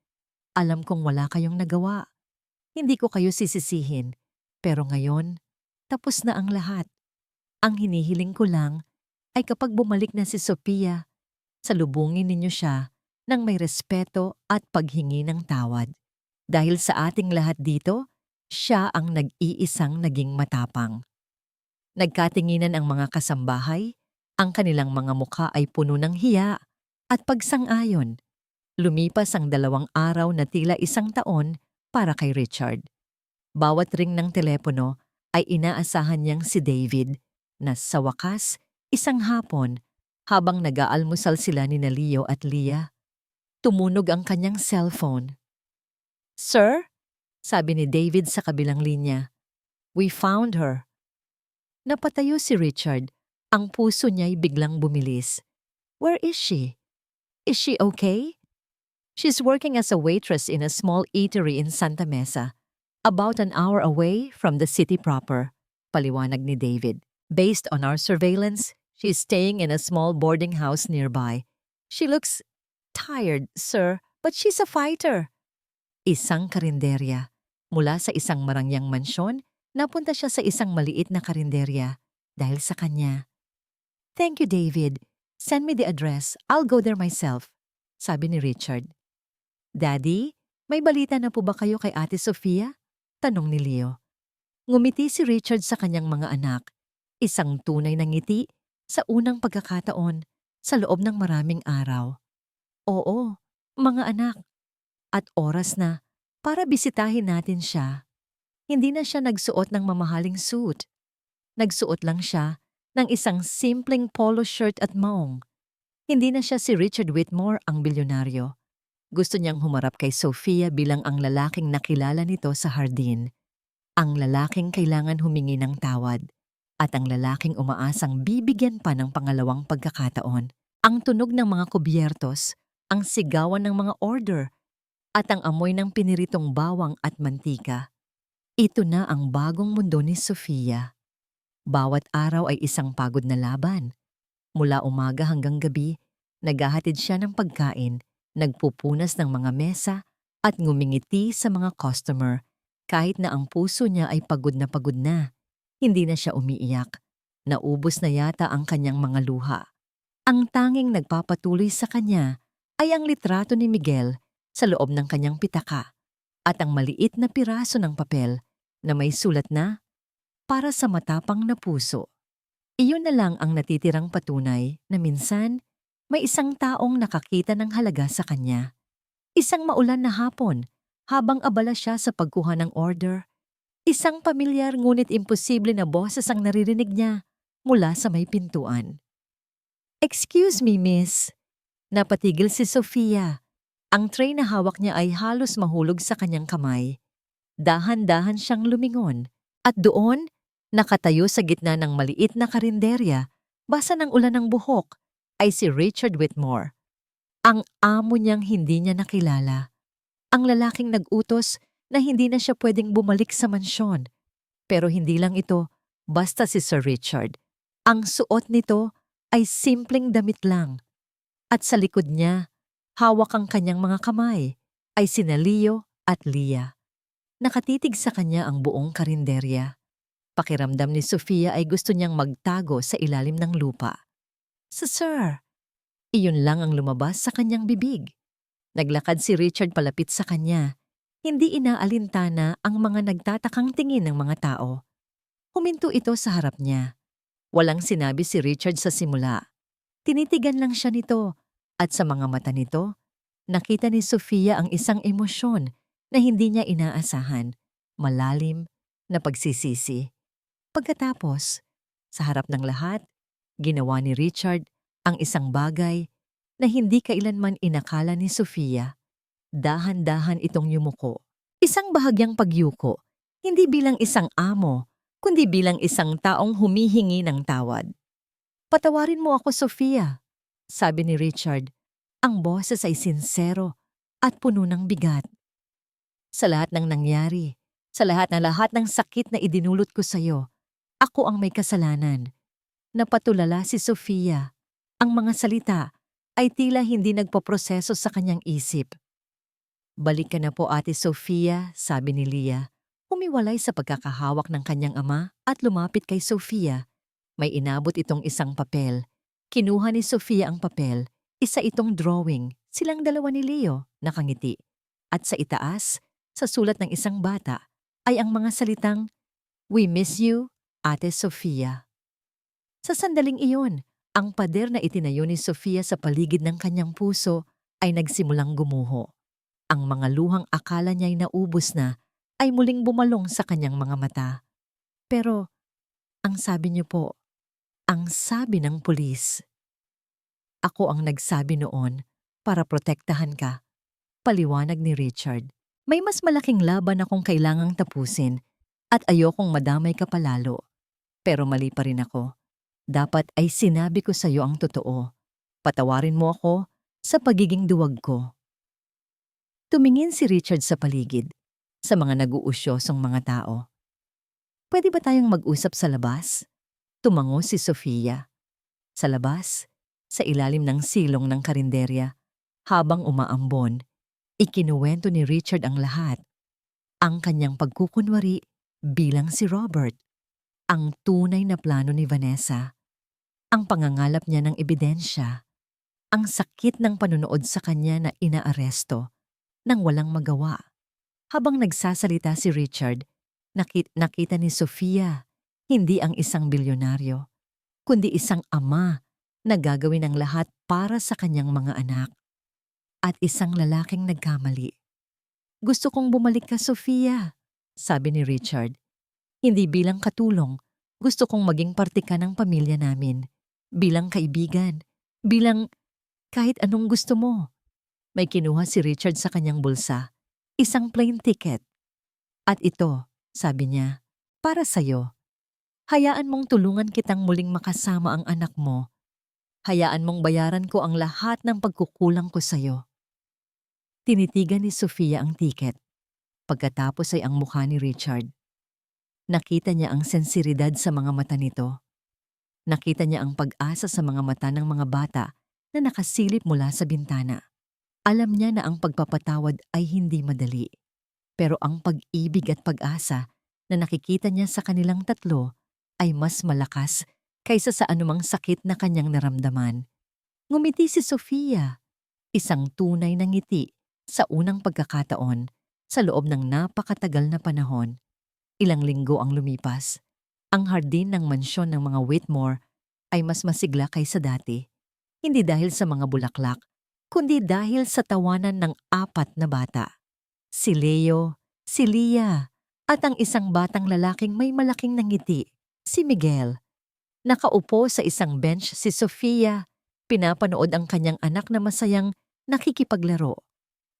"Alam kong wala kayong nagawa. Hindi ko kayo sisisihin. Pero ngayon, tapos na ang lahat. Ang hinihiling ko lang ay kapag bumalik na si Sofia, salubungin ninyo siya ng may respeto at paghingi ng tawad. Dahil sa ating lahat dito, siya ang nag-iisang naging matapang." Nagkatinginan ang mga kasambahay, ang kanilang mga mukha ay puno ng hiya at pagsang-ayon. Lumipas ang 2 araw na tila 1 taon para kay Richard. Bawat ring ng telepono ay inaasahan niyang si David na sa wakas, isang hapon, habang nag-aalmusal sila ni Leo at Leah, tumunog ang kanyang cellphone. "Sir?" sabi ni David sa kabilang linya. "We found her." Napatayo si Richard. Ang puso niya'y biglang bumilis. "Where is she? Is she okay?" "She's working as a waitress in a small eatery in Santa Mesa, about an hour away from the city proper," paliwanag ni David. "Based on our surveillance, she's staying in a small boarding house nearby. She looks tired, sir, but she's a fighter." Isang karinderya. Mula sa isang marangyang mansyon, napunta siya sa isang maliit na karinderya dahil sa kanya. "Thank you, David. Send me the address. I'll go there myself," sabi ni Richard. "Daddy, may balita na po ba kayo kay Ate Sofia?" tanong ni Leo. Ngumiti si Richard sa kanyang mga anak. Isang tunay na ngiti sa unang pagkakataon sa loob ng maraming araw. "Oo, mga anak. At oras na para bisitahin natin siya." Hindi na siya nagsuot ng mamahaling suit. Nagsuot lang siya ng isang simpleng polo shirt at maong. Hindi na siya si Richard Whitmore ang bilyonaryo. Gusto niyang humarap kay Sofia bilang ang lalaking nakilala nito sa hardin. Ang lalaking kailangan humingi ng tawad. At ang lalaking umaasang bibigyan pa ng pangalawang pagkakataon. Ang tunog ng mga kubyertos, ang sigawan ng mga order, at ang amoy ng piniritong bawang at mantika. Ito na ang bagong mundo ni Sofia. Bawat araw ay isang pagod na laban. Mula umaga hanggang gabi, naghahatid siya ng pagkain, nagpupunas ng mga mesa, at ngumingiti sa mga customer kahit na ang puso niya ay pagod na pagod na. Hindi na siya umiiyak. Naubos na yata ang kanyang mga luha. Ang tanging nagpapatuloy sa kanya ay ang litrato ni Miguel sa loob ng kanyang pitaka at ang maliit na piraso ng papel na may sulat na, para sa matapang na puso. Iyon na lang ang natitirang patunay na minsan may isang taong nakakita ng halaga sa kanya. Isang maulan na hapon, habang abala siya sa pagkuha ng order, isang pamilyar ngunit imposible na boses ang naririnig niya mula sa may pintuan. "Excuse me, miss." Napatigil si Sofia. Ang tray na hawak niya ay halos mahulog sa kanyang kamay. Dahan-dahan siyang lumingon at doon, nakatayo sa gitna ng maliit na karinderya, basa ng ulan ng buhok, ay si Richard Whitmore. Ang amo niyang hindi niya nakilala. Ang lalaking nag-utos na hindi na siya pwedeng bumalik sa mansyon. Pero hindi lang ito basta si Sir Richard. Ang suot nito ay simpleng damit lang. At sa likod niya, hawak ang kanyang mga kamay, ay sina Leo at Leah. Nakatitig sa kanya ang buong karinderya. Pakiramdam ni Sofia ay gusto niyang magtago sa ilalim ng lupa. Sir, iyon lang ang lumabas sa kanyang bibig. Naglakad si Richard palapit sa kanya. Hindi inaalintana ang mga nagtatakang tingin ng mga tao. Huminto ito sa harap niya. Walang sinabi si Richard sa simula. Tinitigan lang siya nito at sa mga mata nito, nakita ni Sofia ang isang emosyon na hindi niya inaasahan, malalim na pagsisisi. Pagkatapos, sa harap ng lahat, ginawa ni Richard ang isang bagay na hindi kailanman inakala ni Sofia. Dahan-dahan itong yumuko. Isang bahagyang pagyuko, hindi bilang isang amo, kundi bilang isang taong humihingi ng tawad. "Patawarin mo ako, Sofia," sabi ni Richard. Ang boses ay sinsero at puno ng bigat. "Sa lahat ng nangyari, sa lahat ng sakit na idinulot ko sa iyo, ako ang may kasalanan." Napatulala si Sofia. Ang mga salita ay tila hindi nagpoproseso sa kanyang isip. "Balik ka na po, Ate Sofia," sabi ni Leah. Humiwalay sa pagkakahawak ng kanyang ama at lumapit kay Sofia. May inabot itong isang papel. Kinuha ni Sofia ang papel. Isa itong drawing. Silang dalawa ni Leo, nakangiti. At sa itaas, sa sulat ng isang bata, ay ang mga salitang, "We miss you, Ate Sofia." Sa sandaling iyon, ang pader na itinayo ni Sofia sa paligid ng kanyang puso ay nagsimulang gumuho. Ang mga luhang akala niya'y naubos na ay muling bumalong sa kanyang mga mata. Pero, ang sabi niyo po, ang sabi ng pulis. "Ako ang nagsabi noon para protektahan ka," paliwanag ni Richard. "May mas malaking laban akong kailangang tapusin at ayokong madamay ka palalo. Pero mali pa rin ako. Dapat ay sinabi ko sa iyo ang totoo. Patawarin mo ako sa pagiging duwag ko." Tumingin si Richard sa paligid, sa mga nag-uusyosong mga tao. "Pwede ba tayong mag-usap sa labas?" Tumango si Sofia. Sa labas, sa ilalim ng silong ng karinderya, habang umaambon, ikinuwento ni Richard ang lahat. Ang kanyang pagkukunwari bilang si Robert, ang tunay na plano ni Vanessa, ang pangangalap niya ng ebidensya, ang sakit ng panunood sa kanya na inaaresto nang walang magawa. Habang nagsasalita si Richard, nakita ni Sofia hindi ang isang bilyonaryo, kundi isang ama na gagawin ang lahat para sa kanyang mga anak. At isang lalaking nagkamali. "Gusto kong bumalik ka, Sofia," sabi ni Richard. "Hindi bilang katulong, gusto kong maging parte ka ng pamilya namin. Bilang kaibigan, bilang kahit anong gusto mo." May kinuha si Richard sa kanyang bulsa. Isang plane ticket. "At ito," sabi niya, "para sa'yo. Hayaan mong tulungan kitang muling makasama ang anak mo. Hayaan mong bayaran ko ang lahat ng pagkukulang ko sa'yo." Tinitigan ni Sofia ang tiket. Pagkatapos ay ang mukha ni Richard. Nakita niya ang sensiridad sa mga mata nito. Nakita niya ang pag-asa sa mga mata ng mga bata na nakasilip mula sa bintana. Alam niya na ang pagpapatawad ay hindi madali. Pero ang pag-ibig at pag-asa na nakikita niya sa kanilang tatlo ay mas malakas kaysa sa anumang sakit na kanyang naramdaman. Ngumiti si Sofia, isang tunay na ngiti sa unang pagkakataon sa loob ng napakatagal na panahon. Ilang linggo ang lumipas. Ang hardin ng mansyon ng mga Whitmore ay mas masigla kaysa dati. Hindi dahil sa mga bulaklak, kundi dahil sa tawanan ng 4 na bata. Si Leo, si Leah, at ang isang batang lalaking may malaking nangiti, si Miguel. Nakaupo sa isang bench si Sofia, pinapanood ang kanyang anak na masayang nakikipaglaro.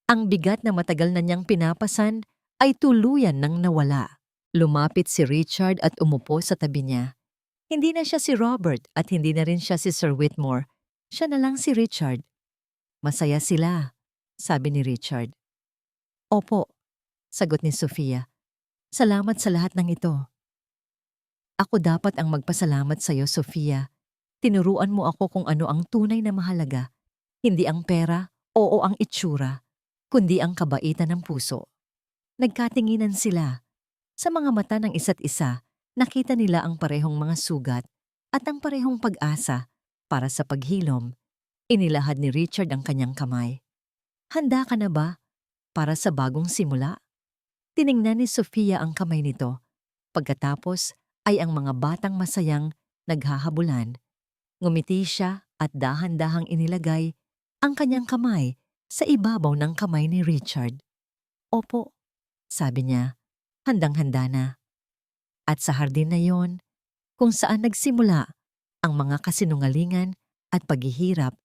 Ang bigat na matagal na niyang pinapasan ay tuluyan nang nawala. Lumapit si Richard at umupo sa tabi niya. Hindi na siya si Robert at hindi na rin siya si Sir Whitmore. Siya na lang si Richard. Masaya sila, sabi ni Richard. Opo, sagot ni Sofia. Salamat sa lahat ng ito. Ako dapat ang magpasalamat sa iyo, Sofia. Tinuruan mo ako kung ano ang tunay na mahalaga. Hindi ang pera o ang itsura, kundi ang kabaitan ng puso. Nagkatinginan sila. Sa mga mata ng isa't isa, nakita nila ang parehong mga sugat at ang parehong pag-asa para sa paghilom. Inilahad ni Richard ang kanyang kamay. Handa ka na ba para sa bagong simula? Tiningnan ni Sofia ang kamay nito. Pagkatapos ay ang mga batang masayang naghahabulan. Ngumiti siya at dahan-dahang inilagay ang kanyang kamay sa ibabaw ng kamay ni Richard. Opo, sabi niya, handang-handa na. At sa hardin na yon, kung saan nagsimula ang mga kasinungalingan at paghihirap,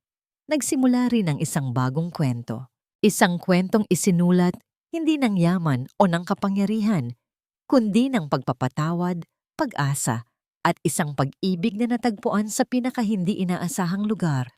nagsimula rin ang isang bagong kwento. Isang kwentong isinulat hindi ng yaman o ng kapangyarihan, kundi ng pagpapatawad, pag-asa, at isang pag-ibig na natagpuan sa pinakahindi inaasahang lugar.